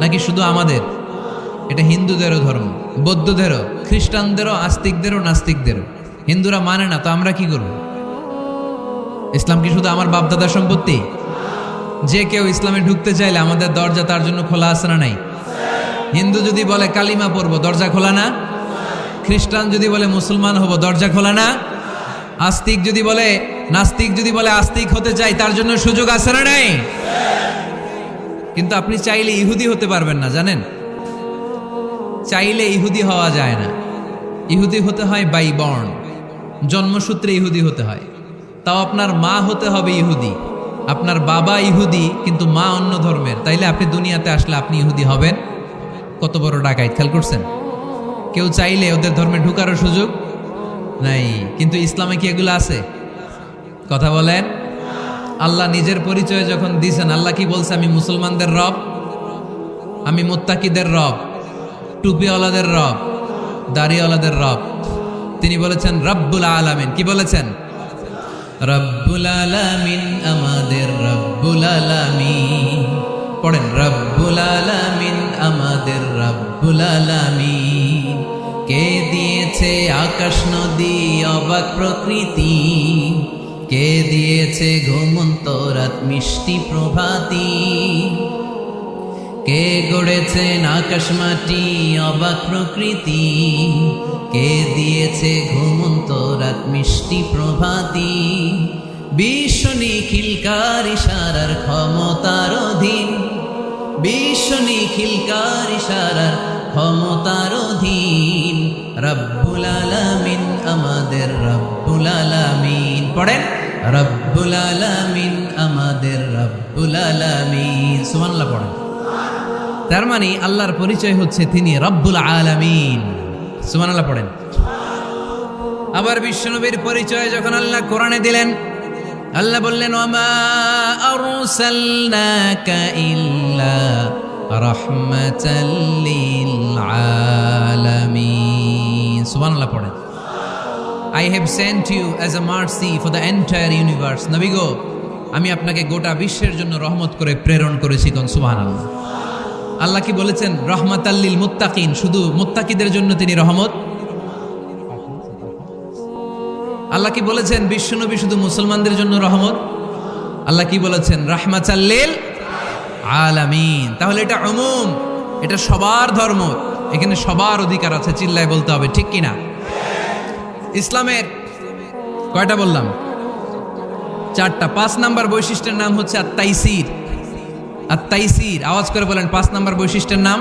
নাকি শুধু আমাদের? এটা হিন্দুদেরও ধর্ম, বৌদ্ধদেরও, খ্রিস্টানদেরও, আস্তিকদেরও, নাস্তিকদেরও। হিন্দুরা মানে না তো আমরা কি করব? ইসলাম কি শুধু আমার বাপদাদার সম্পত্তি? যে কেউ ইসলামে ঢুকতে চাইলে আমাদের দরজা তার জন্য খোলা আছে না নাই? হিন্দু যদি বলে কালিমা পড়বো, দরজা খোলা না? খ্রিস্টান যদি বলে মুসলমান হব, দরজা খোলা না? আস্তিক যদি বলে, নাস্তিক যদি বলে আস্তিক হতে চাই, তার জন্য সুযোগ আছে না নাই? কিন্তু আপনি চাইলে ইহুদি হতে পারবেন না, জানেন? চাইলে ইহুদি হওয়া যায় না। ইহুদি হতে হয় বাই বর্ন, জন্মসূত্রে ইহুদি হতে হয়। তাও আপনার মা হতে হবে ইহুদি, আপনার বাবা ইহুদি কিন্তু মা অন্য ধর্মের, তাইলে আপনি দুনিয়াতে আসলে আপনি ইহুদি হবেন? কত বড় ডাকাইত, খেয়াল করছেন? কেউ চাইলে ওদের ধর্মে ঢুকারও সুযোগ নাই। কিন্তু ইসলামে কি এগুলো আছে? কথা বলেন। আল্লাহ নিজের পরিচয় যখন দিয়েছেন, আল্লাহ কি বলছে? আমি মুসলমানদের রব, আমি মুত্তাকিদের রব, টুপিওয়ালাদের রব, দাড়িওয়ালাদের রব। তিনি বলেছেন রব্বুল আলামিন। কি বলেছেন? রব্বুল আলামিন, আমাদের রব্বুল আলামিন। পড়েন, রব্বুল আলামিন, আমাদের রব্বুল আলামিন। কে দিয়েছে আকাশ নদী অবাক প্রকৃতি, কে দিয়েছে ঘুমন্ত রাত মিষ্টি প্রভাতী, কে গড়েছেন আকাশ মাটি অবাক প্রকৃতি, কে দিয়েছে ঘুমন্ত রাত মিষ্টি প্রভাতী। বিশ্ব নিখিলকার ইশারার ক্ষমতার অধীন, বিশ্ব নিখিলকার ইশারার ক্ষমতার অধীন। রব্বুল আলামিন, আমাদের রব্বুল আলামিন। পড়েন, রব্বুল আলামিন, আমাদের রব্বুল আলামিন। সুবহানাল্লাহ পড়েন। তার মানে আল্লাহর পরিচয় হচ্ছে তিনি রব্বুল আলামিন। সুবহানাল্লাহ পড়েন। আবার বিশ্বনবীর পরিচয় যখন আল্লাহ কোরআনে দিলেন, আল্লাহ বললেন ওয়ামা আরসালনাকা ইল্লা রাহমাতাল লিল আলামিন। সুবহানাল্লাহ পড়েন। I have sent you as a mercy for the entire universe. নবী গো, আমি আপনাকে গোটা বিশ্বের জন্য রহমত করে প্রেরণ করেছি। কোন সুবহানাল্লাহ। আল্লাহ কি বলেছেন? রহমাতাল লিল মুত্তাকিন, শুধু মুত্তাকিদের জন্য তিনি রহমত। আল্লাহ কি বলেছেন? বিশ্বনবী শুধু মুসলমানদের জন্য রহমত। আল্লাহ কি বলেছেন? রাহমাতাল লিল আলামিন। তাহলে এটা উমুম, এটা সবার ধর্ম, এখানে সবার অধিকার আছে। চিল্লায় বলতে হবে, ঠিক কিনা? ইসলামের কয়টা বললাম? 4টা। 5 নাম্বার বৈশিষ্ট্যের নাম হচ্ছে আত-তাইসির। আত-তাইসির, আওয়াজ করে বলেন 5 নাম্বার বৈশিষ্ট্যের নাম।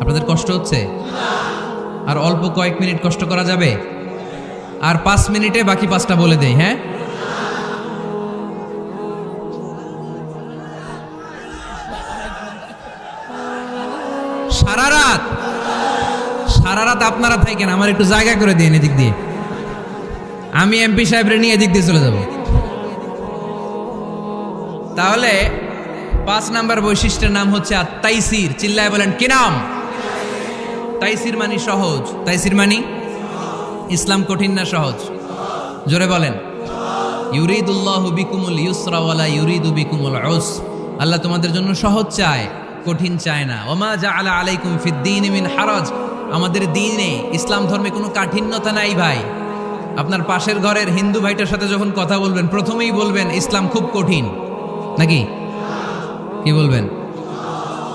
আপনাদের কষ্ট হচ্ছে? আর অল্প কয়েক মিনিট কষ্ট করা যাবে? আর 5 মিনিটে বাকি 5টা বলে দেই। হ্যাঁ, সারা রাত আপনারা থাকেন, আমার একটু জায়গা করে দিন এদিক দিয়ে। আমি এমপি সাহেবরে নিয়ে এদিক দিয়ে চলে যাব। তাহলে 5 নাম্বার বৈশিষ্ট্যের নাম হচ্ছে আত-তাইসির। চিল্লায় বলেন, কি নাম? তাইসির মানে সহজ। তাইসির মানে ইসলাম কঠিন না সহজ? জোরে বলেন। ইউরিদুল্লাহু বিকুমুল ইউসরা ওয়ালা ইউরিদু বিকুমুল উসর। আল্লাহ তোমাদের জন্য সহজ চায়, কঠিন চায় না। ওমা জাআলা আলাইকুম ফিদ-দীনি মিন হারাজ। আমাদের দ্বীনে, ইসলাম ধর্মে কোনো কাঠিন্যতা নাই ভাই। আপনার পাশের ঘরের হিন্দু ভাইটার সাথে যখন কথা বলবেন, প্রথমেই বলবেন ইসলাম খুব কঠিন, নাকি? কি বলবেন?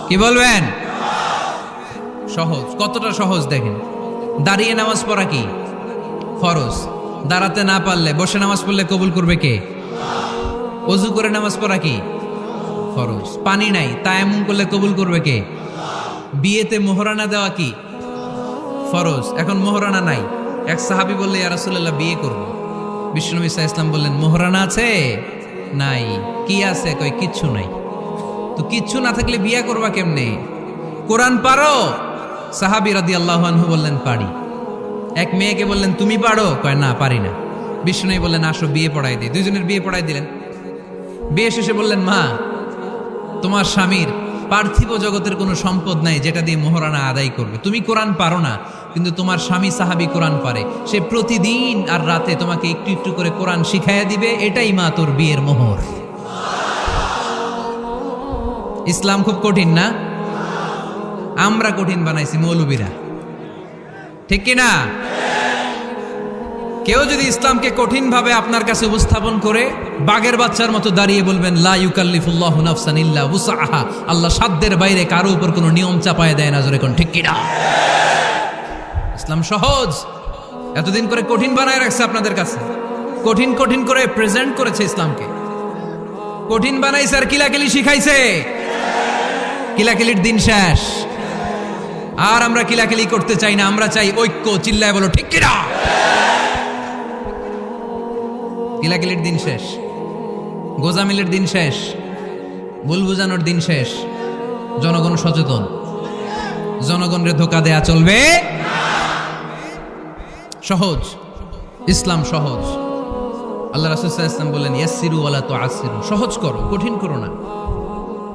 কি বলবেন? সহজ। কতটা সহজ দেখেন। দাঁড়িয়ে নামাজ পড়া কি ফরজ? দাঁড়াতে না পারলে বসে নামাজ পড়লে কবুল করবে কে? ওযু করে নামাজ পড়া কি ফরজ? পানি নাই, তায়াম্মুম করলে কবুল করবে কে? বিয়েতে মোহরানা দেওয়া কি ফরজ? এখন মোহরানা নাই। এক সাহাবী বললে, ইয়া রাসূলুল্লাহ, বিয়ে করব। বিশ্বনবী সাল্লাল্লাহু আলাইহি ওয়াসাল্লাম বললেন, মোহরানা আছে? নাই। কি আছে? কই কিচ্ছু নাই। তো কিচ্ছু না থাকলে বিয়ে করবা কেমনে? কোরআন পারো? সাহাবী রাদিয়াল্লাহু আনহু বললেন, পারি। এক মেয়েকে বললেন, তুমি পারো? কয় না, পারি না। বিশ্বনবী বললেন, আসো বিয়ে পড়াই দিই। দুইজনের বিয়ে পড়াই দিলেন। বিয়ে শেষে বললেন, মা, তোমার স্বামীর পার্থিব জগতের কোনো সম্পদ নাই যেটা দিয়ে মোহরানা আদায় করবে। তুমি কোরআন পারো না, কিন্তু তোমার স্বামী সাহাবী কোরআন পারে। সে প্রতিদিন আর রাতে তোমাকে একটু একটু করে কোরআন শিখাইয়া দিবে। এটাই মা তোর বিয়ের মোহর। ইসলাম খুব কঠিন না? আমরা কঠিন বানাইছি মৌলবীরা, ঠিক কি না? কেউ যদি ইসলামকে কঠিন ভাবে আপনার কাছে উপস্থাপন করে বাঘের বাচ্চার মতো দাঁড়িয়ে বলবেন লা ইউকাল্লিফুল্লাহু নাফসান ইল্লা উসআহা, আল্লাহ সাধ্যের বাইরে কারো উপর কোনো নিয়ম চাপায় দেয় না, জোরে কোন ঠিক কি না? ইসলাম সহজ, এতদিন করে কঠিন বানায় রাখছে আপনাদের কাছে, কঠিন কঠিন করে প্রেজেন্ট করেছে ইসলামকে, কঠিন বানাইছে আর কিলাকিলি শিখাইছে। কিলাকিলির দিন শেষ, আর আমরা কিলাকিলি করতে চাই না, আমরা চাই ঐক্য। চিল্লায় বলো ঠিক কি না? কিলাকিলির দিন শেষ, গোজামিলের দিন শেষ, ভুল বুঝানোর দিন শেষ। জনগণ সচেতন, জনগণরে ধোকা দেয়া চলবে। সহজ, ইসলাম সহজ। আল্লাহ রাসূল সাল্লাল্লাহু আলাইহি ওয়াসাল্লাম বললেন ইয়াসসিরু ওয়ালা তুআসসিরু, সহজ করো, কঠিন করো না।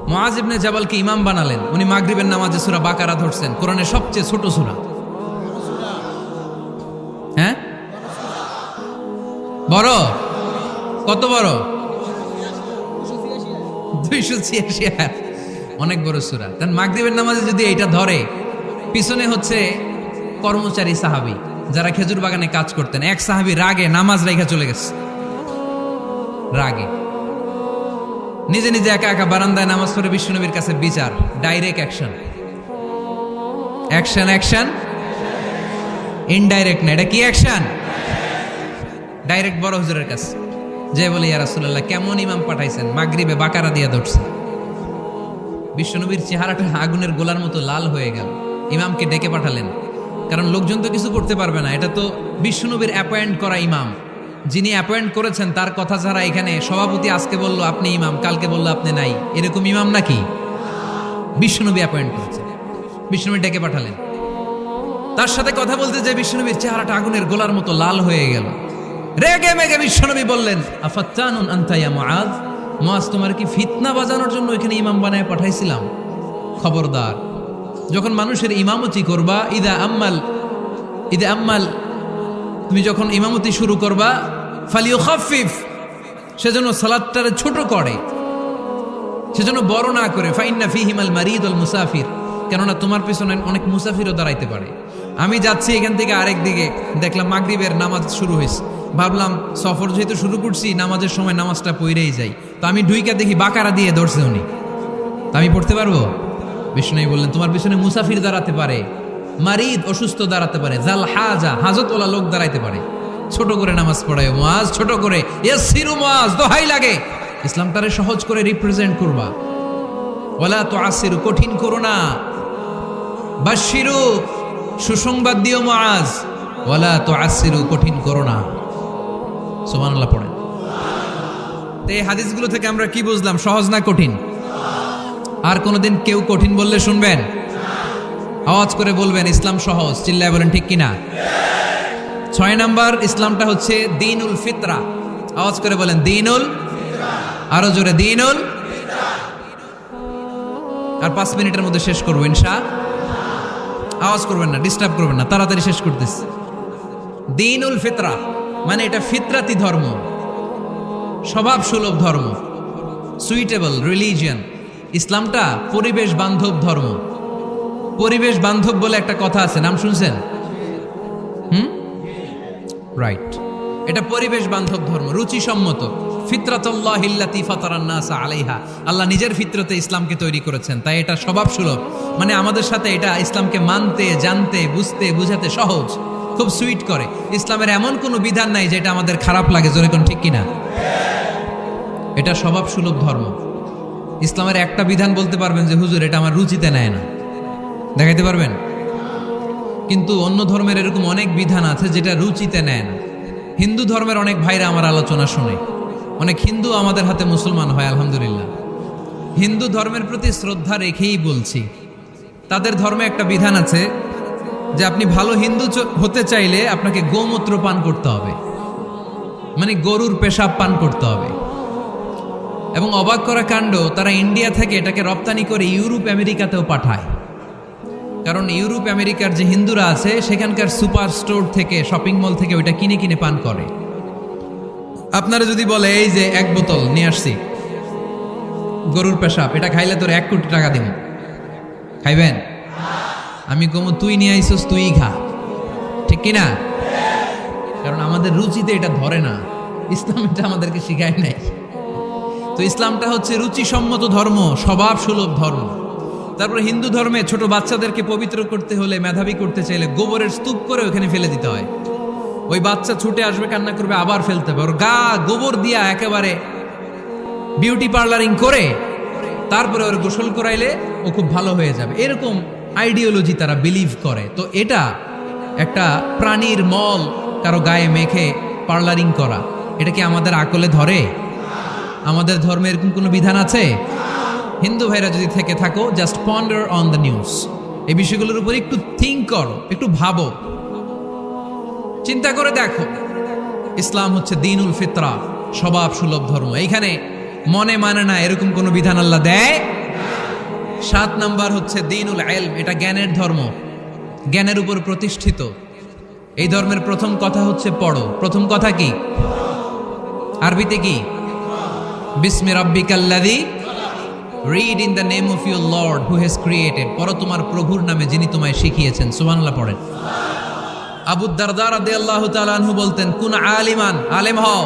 মুআজ ইবনে জাবালকে ইমাম বানালেন, উনি মাগরিবের নামাজে সূরা বাকারা ধরছেন, কোরআনের সবচেয়ে ছোট সূরা। হ্যাঁ, বড়? কত বড়? 286 আয়াত, অনেক বড় সূরা। তার মাগরিবের নামাজে যদি এইটা ধরে, পিছনে হচ্ছে কর্মচারী সাহাবী যারা খেজুর বাগানে কাজ করতেন, এক সাহাবী রাগে নামাজ রাইখা চলে গেছে, রাগে নিজে নিজে একা একা বারান্দায় নামাজ পড়ে বিশ্বনবীর কাছে বিচার। Direct action, action action, indirect না, এটা কি অ্যাকশন? ডাইরেক্ট বড় হুজুরের কাছে যে বলে ইয়া রাসূলুল্লাহ কেমন ইমাম পাঠাইছেন, মাগরিবে বাকারা দিয়া ধরছে। বিশ্বনবীর চেহারাটা আগুনের গোলার মতো লাল হয়ে গেল। ইমামকে ডেকে পাঠালেন, কারণ লোকজন তো কিছু করতে পারবে না, এটা তো বিশ্বনবীর অ্যাপয়েন্ট করা ইমাম। যিনি অ্যাপয়েন্ট করেছেন তার কথা ছাড়া এখানে সভাপতি আজকে বলল আপনি ইমাম, কালকে বলল আপনি নাই, এরকম ইমাম নাকি? বিশ্বনবী অ্যাপয়েন্ট করেছেন। বিশ্বনবী ডেকে পাঠালেন, তার সাথে কথা বলতে যে বিশ্বনবীর চেহারাটা আগুনের গোলার মতো লাল হয়ে গেল। রেগে মেগে বিশ্বনবী বললেন আফাত্তানুন আনতা ইয়া মুআজ, মুআজ তোমার কি ফিতনা বাজানোর জন্য এখানে ইমাম বানায় পাঠাইছিলাম? খবরদার, যখন মানুষের ইমামতি করবা, ইদা আম্মাল তুমি যখন ইমামতি শুরু করবা, ফালিউখাফিফ, সেজন্য সালাতটারে ছোট করে, সেজন্য বড় না করে। ফাইন্না ফিহিমাল মারিদ ওয়াল মুসাফির, কেননা তোমার পেছনে অনেক মুসাফিরও দাঁড়াইতে পারে। আমি যাচ্ছি এখান থেকে আরেক দিকে, দেখলাম মাগরিবের নামাজ শুরু হয়েছে, ভাবলাম সফর যেহেতু শুরু করছি নামাজের সময় নামাজটা পড়েই যাই, তো আমি ঢুইকা দেখি বাকারা দিয়ে ধরছে উনি, তা আমি পড়তে পারবো? বিষ্ণু বললেন তোমার পিছনে মুসাফির দাঁড়াতে পারে, মারিদ অসুস্থ দাঁড়াতে পারে, জাল হাজা হাজতওয়ালা লোক দাঁড়াইতে পারে। ছোট করে নামাজ পড়ায় মুআজ, ছোট করে। ইয়াসসিরু মুআজ, দোহাই লাগে, ইসলাম তারে সহজ করে রিপ্রেজেন্ট করবা। ওয়ালা তুআসসিরু, কঠিন করো না। বাশশিরু, সুসংবাদ দিও মুআজ। ওয়ালা তুআসসিরু, কঠিন করো না। সুবহানাল্লাহ পড়েন। তো এই হাদিসগুলো থেকে আমরা কি বুঝলাম? সহজ না কঠিন? আর কোনোদিন কেউ কঠিন বললে শুনবেন? আওয়াজ করে বলবেন ইসলাম সহজ। চিল্লায় বলেন ঠিক কিনা? 6 নাম্বার, ইসলামটা হচ্ছে দ্বীনুল ফিতরা। আওয়াজ করে বলেন দ্বীনুল, আরো জোরে দ্বীনুল। আর 5 মিনিটের মধ্যে শেষ করবো ইনশাআল্লাহ। আওয়াজ করবেন না, ডিস্টার্ব করবেন না, তাড়াতাড়ি শেষ করতেছি। দ্বীনুল ফিতরা মানে এটা ফিতরাতি ধর্ম, স্বভাব সুলভ ধর্ম, সুইটেবল রিলিজিয়ন। ইসলামটা পরিবেশ বান্ধব ধর্ম। পরিবেশ বান্ধব বলে একটা কথা আছে, নাম শুনছেন? রাইট, এটা পরিবেশ বান্ধব ধর্ম, রুচিসম্মত। ফিতরাতুল্লাহিল্লাতী ফাতারান নাস আলাইহা, আল্লাহ নিজের ফিতরতে ইসলামকে তৈরি করেছেন, তাই এটা স্বভাব সুলভ। মানে আমাদের সাথে এটা ইসলামকে মানতে, জানতে, বুঝতে, বুঝাতে সহজ, খুব সুইট করে। ইসলামের এমন কোনো বিধান নাই যেটা আমাদের খারাপ লাগে, জোরে কোন ঠিক কিনা? এটা স্বভাব সুলভ ধর্ম। ইসলামের একটা বিধান বলতে পারবেন যে হুজুর এটা আমার রুচিতে নেয় না, দেখাইতে পারবেন? কিন্তু অন্য ধর্মের এরকম অনেক বিধান আছে যেটা রুচিতে নেয় না। হিন্দু ধর্মের অনেক ভাইরা আমার আলোচনা শুনে, অনেক হিন্দু আমাদের হাতে মুসলমান হয় আলহামদুলিল্লাহ। হিন্দু ধর্মের প্রতি শ্রদ্ধা রেখেই বলছি, তাদের ধর্মে একটা বিধান আছে যে আপনি ভালো হিন্দু হতে চাইলে আপনাকে গোমূত্র পান করতে হবে, মানে গরুর পেশাব পান করতে হবে। এবং অবাক করা কাণ্ড, তারা ইন্ডিয়া থেকে এটাকে রপ্তানি করে ইউরোপ আমেরিকাতেও পাঠায়। কারণ ইউরোপ আমেরিকার যে হিন্দুরা আছে সেখানকার সুপার স্টোর থেকে, শপিং মল থেকে ওইটা কিনে কিনে পান করে। আপনারা যদি বলে এই যে 1 বোতল নিয়ে আসছি, গরুর পেশাব, এটা খাইলে তোর 1 কোটি টাকা দিব, খাইবেন? আমি কমু তুই নিয়ে আইসস, তুই খা, ঠিক কিনা? কারণ আমাদের রুচিতে এটা ধরে না, ইসলাম এটা আমাদেরকে শিখায় নাই। তো ইসলামটা হচ্ছে রুচিসম্মত ধর্ম, স্বভাব সুলভ ধর্ম। তারপরে হিন্দু ধর্মে ছোট বাচ্চাদেরকে পবিত্র করতে হলে, মেধাবী করতে চাইলে গোবরের স্তূপ করে ওখানে ফেলে দিতে হয়। ওই বাচ্চা ছুটে আসবে, কান্না করবে, আবার ফেলতে হবে। ওর গা গোবর দিয়া একেবারে বিউটি পার্লারিং করে তারপরে ওর গোসল করাইলে ও খুব ভালো হয়ে যাবে, এরকম আইডিওলজি তারা বিলিভ করে। তো এটা একটা প্রাণীর মল কারো গায়ে মেখে পার্লারিং করা, এটা কি আমাদের আকলে ধরে? আমাদের ধর্মে এরকম কোনো বিধান আছে? হিন্দু ভাইরা যদি থেকে থাকো, just ponder on the news, এই বিষয়গুলোর উপর একটু থিঙ্ক করো, একটু ভাবো, চিন্তা করে দেখো। ইসলাম হচ্ছে দ্বীনুল ফিতরা, স্বভাব সুলভ ধর্ম। এইখানে মনে মানে না এরকম কোনো বিধান আল্লাহ দেয়। 7 নাম্বার হচ্ছে দ্বীনুল ইলম, এটা জ্ঞানের ধর্ম, জ্ঞানের উপর প্রতিষ্ঠিত। এই ধর্মের প্রথম কথা হচ্ছে পড়ো। প্রথম কথা কি? আরবিতে কি? বিসমি রাব্বিকাল্লাযী, read in the name of your lord who has created. পড়ো তোমার প্রভুর নামে যিনি তোমায় শিখিয়েছেন। সুবহানাল্লাহ পড়েন। আবু দারদা রাদিয়াল্লাহু তাআলা আনহু বলতেন, কুন আলিমান, আলেম হও,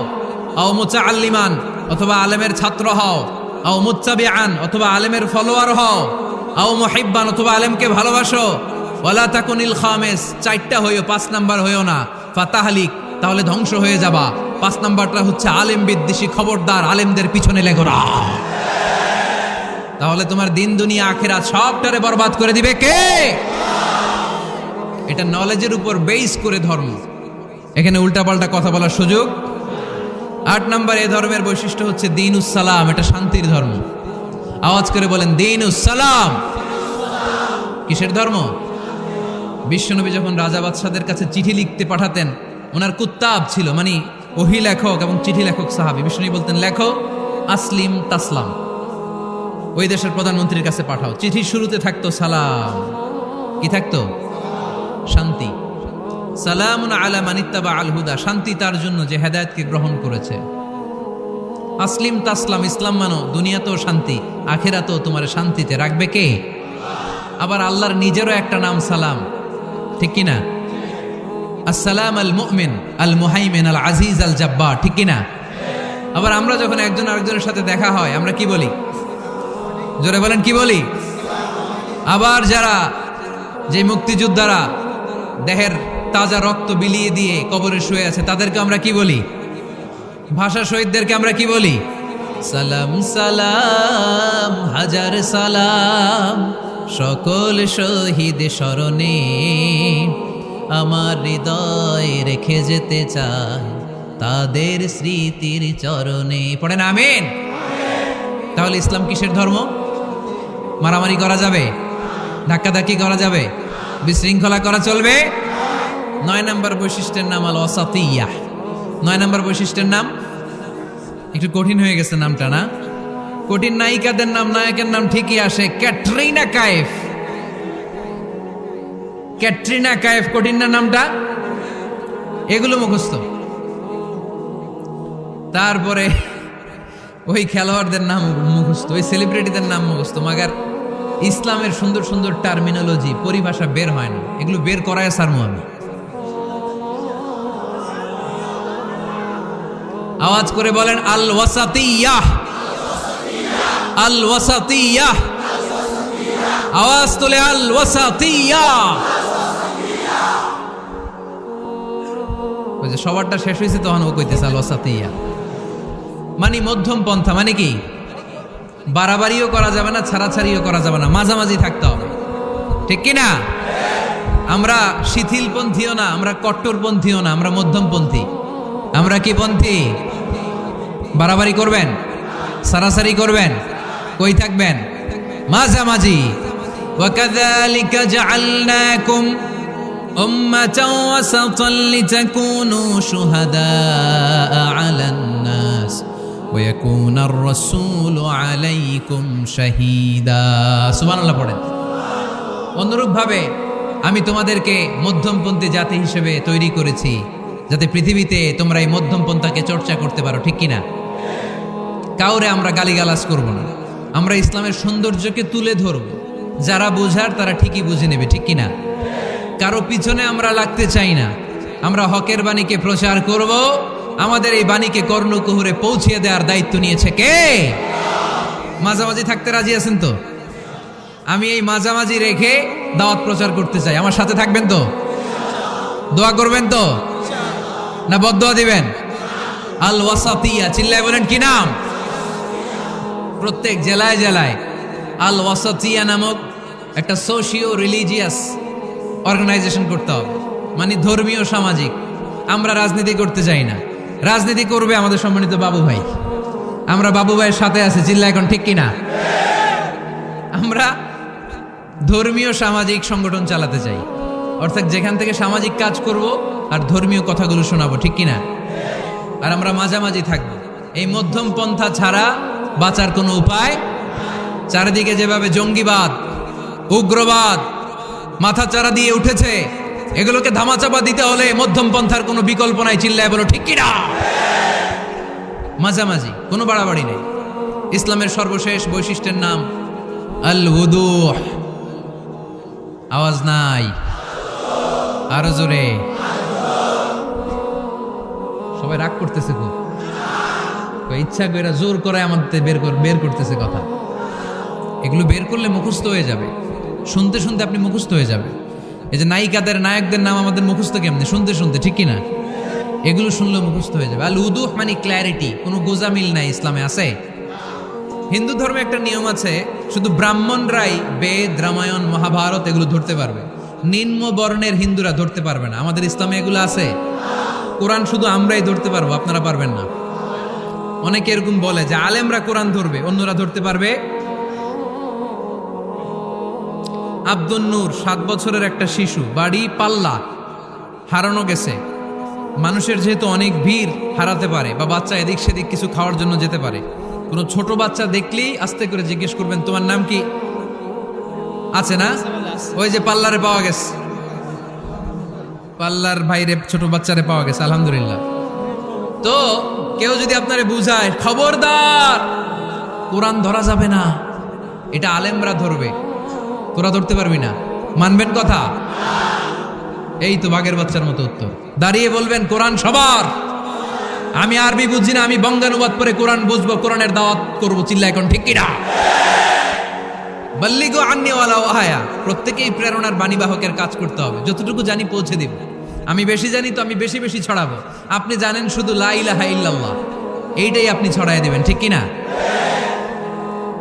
আও মুতাআল্লিমান, অথবা আলেমের ছাত্র হও, আও মুত্তাবিআন, অথবা আলেমের ফলোয়ার হও, আও মুহিব্বান, অথবা আলেমকে ভালোবাসো, ওয়ালা তাকুনিল খামিস, 4টা হইও, 5 নাম্বার হইও না, ফাতাহলিক, তাহলে ধ্বংস হয়ে যাবা। 5 নাম্বারটা হচ্ছে আলেম বিদ্বেষী, খবরদার আলেমদের পিছনে লেগো না, তাহলে তোমার দিন দুনিয়া আখিরাত সবটারে বরবাদ করে দিবে কে? এটা নলেজের উপর বেস করে ধর্ম, এখানে উল্টাপাল্টা কথা বলার সুযোগ। 8 নাম্বার এই ধর্মের বৈশিষ্ট্য হচ্ছে দ্বীনুস সালাম, এটা শান্তির ধর্ম। আওয়াজ করে বলেন দ্বীনুস সালাম। কিসের ধর্ম? বিশ্বনবী যখন রাজা বাদশাদের কাছে চিঠি লিখতে পাঠাতেন, ওনার কুত্তাব ছিল, মানে ওহী লেখক এবং চিঠি লেখক সাহাবী। বিশ্বনবী বলতেন, লেখো আসলিম তাসলাম, ওই দেশের প্রধানমন্ত্রীর কাছে পাঠাও। চিঠির শুরুতে থাকতো সালাম, কি থাকতো? শান্তি। সালামুন আলা মান ইত্তাবা আল হুদা, শান্তি তার জন্য যে হেদায়েতকে গ্রহণ করেছে। আসলিম তাসলাম, ইসলাম মানো, দুনিয়াতেও শান্তি, আখিরাতেও তোমার শান্তিতে রাখবে কে? আবার আল্লাহর নিজেরও একটা নাম সালাম, ঠিক কিনা? আসসালাম আল মুমিন আল মুহাইমিন আল আজিজ আল জাব্বার, ঠিক কিনা? আবার আমরা যখন একজন আরেকজনের সাথে দেখা হয় আমরা কি বলি? জোরে বলেন, কি বলি? আবার যারা, যে মুক্তিযোদ্ধারা দেহের তাজা রক্ত বিলিয়ে দিয়ে কবরে শুয়ে আছে, তাদেরকে আমরা কি বলি? ভাষা শহীদদেরকে আমরা কি বলি? সালাম সালাম হাজার সালাম, সকল শহীদ স্মরণে আমার হৃদয় রেখে যেতে চাই তাদের স্মৃতির চরণে। পড়েন আমিন। তাহলে ইসলাম কিসের ধর্ম? মারামারি করা যাবে? ধাক্কাধাক্কি করা যাবে? বিশৃঙ্খলা করা চলবে? 9 নাম্বার বৈশিষ্ট্যের নাম আল ওয়াসাতিয়া। 9 নাম্বার বৈশিষ্ট্যের নাম একটু কঠিন হয়ে গেছে নামটা, না? কঠিন নায়িকাদের নাম, নায়কের নাম ঠিকই আসে। ক্যাটরিনা কাইফ, ক্যাটরিনা কাইফ, কঠিন না নামটা? এগুলো মুখস্থ। তারপরে ওই খেলোয়াড়দের নাম মুখস্থ, ওই সেলিব্রিটিদের নাম মুখস্থ, মাগার ইসলামের সুন্দর সুন্দর টার্মিনোলজি, পরিভাষা বের হয় না। এগুলো বের করায় সারমু আমি। আওয়াজ করে বলেন আল ওয়াসাতিয়াহ, আল ওয়াসাতিয়াহ, আওয়াজ তুলে আল ওয়াসাতিয়াহ। ওই যে সবারটা শেষ হয়েছে তখন ও কইতেছে আল ওয়াসাতিয়াহ, মানে মধ্যম পন্থা। মানে কি? বাড়াবাড়িও করা যাবে না, ছাড়াছাড়িও করা যাবে না, মাঝামাঝি থাকতে হবে, ঠিক কিনা? আমরা শিথিলপন্থীও না, আমরা কট্টরপন্থীও না, আমরা মধ্যমপন্থী। আমরা কি পন্থী? বাড়াবাড়ি করবেন, সারাসারি করবেন, কই থাকবেন? মাঝামাঝি। ওয়াকাযালিকা জাআলনাকুম উম্মাতাও ওয়াসাতান লিতাকুনু শুহাদাআ আলান নাস ওয়া ইয়াকুনার রাসূলু আলাইকুম শাহীদা। সুবহানাল্লাহ পড়েন। অনুরূপভাবে আমি তোমাদেরকে মধ্যমপন্থী জাতি হিসেবে তৈরি করেছি, যাতে পৃথিবীতে তোমরা এই মধ্যম পন্থাকে চর্চা করতে পারো, ঠিক কিনা? কাউরে আমরা গালিগালাজ করব না, আমরা ইসলামের সৌন্দর্যকে তুলে ধরব। যারা বোঝার তারা ঠিকই বুঝে নেবে, ঠিক কিনা? কারো পিছনে আমরা লাগতে চাই না। আমরা হকের বাণীকে প্রচার করব। আমাদের এই বাণীকে কর্ণকুহরে পৌঁছিয়ে দেওয়ার দায়িত্ব নিয়েছে কে? মাঝামাঝি থাকতে রাজি আছেন তো? আমি এই মাঝামাঝি রেখে দাওয়াত প্রচার করতে চাই। আমার সাথে থাকবেন তো? দোয়া করবেন তো? না বদদোয়া দিবেন? আল ওয়াসাতিয়া, চিল্লায় বলেন কি নাম? প্রত্যেক জেলায় জেলায় আল ওয়াসাতিয়া নামক একটা সোশিও রিলিজিয়াস অর্গানাইজেশন করতে হবে, মানে ধর্মীয় সামাজিক। আমরা রাজনীতি করতে চাই না। রাজনীতি করবে আমাদের সম্মানিত বাবু ভাই। আমরা বাবু ভাইয়ের সাথে আছি, চিল্লা এখন ঠিক কিনা? আমরা ধর্মীয় সামাজিক সংগঠন চালাতে চাই, অর্থাৎ যেখান থেকে সামাজিক কাজ করব আর ধর্মীয় কথাগুলো শোনাবো, ঠিক কিনা? আর আমরা মাঝামাঝি থাকবো। এই মধ্যম পন্থা ছাড়া বাঁচার কোনো উপায়। চারিদিকে যেভাবে জঙ্গিবাদ, উগ্রবাদ মাথাচাড়া দিয়ে উঠেছে, এগুলোকে ধামাচাপা দিতে হলে মধ্যম পন্থার কোনো বিকল্প নাই, চিল্লায় বলো ঠিক কিনা? মাঝামাঝি, কোনো বাড়াবাড়ি নেই। ইসলামের সর্বশেষ বৈশিষ্ট্যের নাম আল উদুহ। আওয়াজ নাই, আরো জোরে। সবাই রাগ করতেছে খুব, ইচ্ছা করে জোর করে আমাদের বের করতেছে কথা। এগুলো বের করলে মুখস্থ হয়ে যাবে, শুনতে শুনতে আপনি মুখস্থ হয়ে যাবে। এই যে নায়িকাদের নায়কদের নাম আমাদের মুখস্থ কেমনে? শুনতে শুনতে, ঠিক কিনা? এগুলো শুনলে মুখস্থ হয়ে যাবে। আল উদুহ মানে ক্ল্যারিটি, কোনো গোজামিল নাই ইসলামে আছে। হিন্দু ধর্মে একটা নিয়ম আছে, শুধু ব্রাহ্মণরাই বেদ, রামায়ণ, মহাভারত এগুলো ধরতে পারবে, নিম্ন বর্ণের হিন্দুরা ধরতে পারবে না। আমাদের ইসলামে এগুলো আছে। কোরআন শুধু আমরাই ধরতে পারবো, আপনারা পারবেন না। অনেকে এরকম বলে যে আলেমরা কোরআন ধরবে, অন্যরা ধরতে পারবে। আব্দুল নূর 7 বছরের একটা শিশু, বাড়ি পাল্লা, হারানো গেছে। মানুষের যেহেতু অনেক ভিড়, হারাতে পারে, বা বাচ্চা এদিক সেদিক কিছু খাওয়ার জন্য যেতে পারে। কোনো ছোট বাচ্চা দেখলেই আস্তে করে জিজ্ঞেস করবেন তোমার নাম কি? আছে না? ওই যে পাল্লারে পাওয়া গেছে, পাল্লার ভাইরে ছোট বাচ্চারে পাওয়া গেছে, আলহামদুলিল্লাহ। তো কেউ যদি আপনারে বুঝায় খবরদার কোরআন ধরা যাবে না, এটা আলেমরা ধরবে, তোরা ধরতে পারবি না, মানবেন কথা? এই তো বাঘের বাচ্চার মতো উত্তর। দাঁড়িয়ে বলবেন কোরআন সবার। আমি আরবি বুঝি না, আমি বঙ্গানুবাদ করে কোরআন বুঝবো, কোরআনের দাওয়াত করবো, চিল্লা এখন ঠিক কিনা? বাল্লিগু আন্নি ওয়ালাউ আয়া। প্রত্যেকেই প্রেরণার বাণীবাহকের কাজ করতে হবে। যতটুকু জানি পৌঁছে দিব। আমি বেশি জানি তো আমি বেশি বেশি ছড়াবো। আপনি জানেন শুধু লা ইলাহা ইল্লাল্লাহ, এইটাই আপনি ছড়ায় দিবেন, ঠিক কিনা?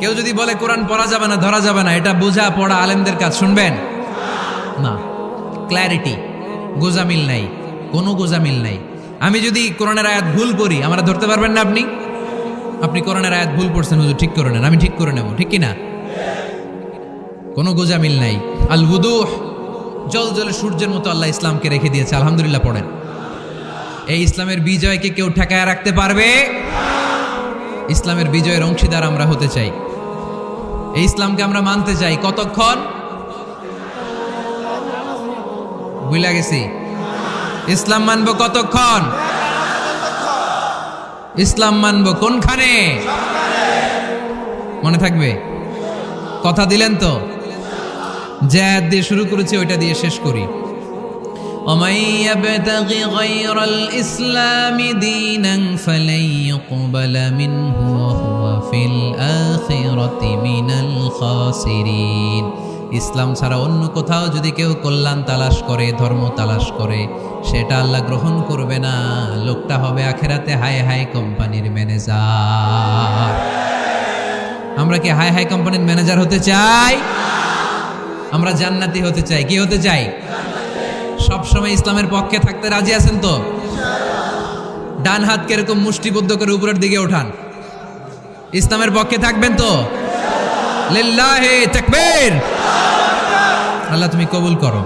কেউ যদি বলে কোরআন পড়া যাবে না, ধরা যাবে না, এটা বোঝা পড়া আলেমদের কাজ, শুনবেন না। ক্ল্যারিটি, গোজামিল নাই, কোনো গোজামিল নাই। আমি যদি কোরআনের আয়াত ভুল করি, আমরা ধরতে পারবেন না। আপনি কোরআনের আয়াত ভুল পড়ছেন, হুজুর ঠিক করে নেন, আমি ঠিক করে নেব, ঠিক কিনা? কোনো গোজামিল নাই। আল উদুহ, জল জলে সূর্যের মতো আল্লাহ ইসলামকে রেখে দিয়েছে, আলহামদুলিল্লাহ পড়েন। এই ইসলামের বিজয়কে কেউ ঠেকায় রাখতে পারবে? ইসলামের বিজয়ের অংশীদার আমরা হতে চাই। এই ইসলামকে আমরা মানতে চাই। কতক্ষণ? বুঝলা গেছি। ইসলাম মানবো কতক্ষণ? ইসলাম মানবো কোনখানে? মনে থাকবে? কথা দিলেন তো? যে আয়াত দিয়ে শুরু করেছি ওইটা দিয়ে শেষ করি। ومن يبتغ غير الإسلام دينا فلن يقبل منه وهو في الآخرة من الخاسرين। ইসলাম ছাড়া অন্য কোথাও যদি কেউ কল্যাণ তালাশ করে, ধর্ম তালাশ করে, সেটা আল্লাহ গ্রহণ করবে না। লোকটা হবে আখেরাতে হাই হাই কোম্পানির ম্যানেজার। আমরা কি হাই হাই কোম্পানির ম্যানেজার হতে চাই? আমরা জান্নাতি হতে চাই। কি হতে চাই? সবসময় ইসলামের পক্ষে থাকতে রাজি আছেন তো? ডান হাত কিরকম মুষ্টিবদ্ধ করে উপরের দিকে ওঠান। ইসলামের পক্ষে থাকবেন তো? লিল্লাহি তাকবীর। আল্লাহ তুমি কবুল করো।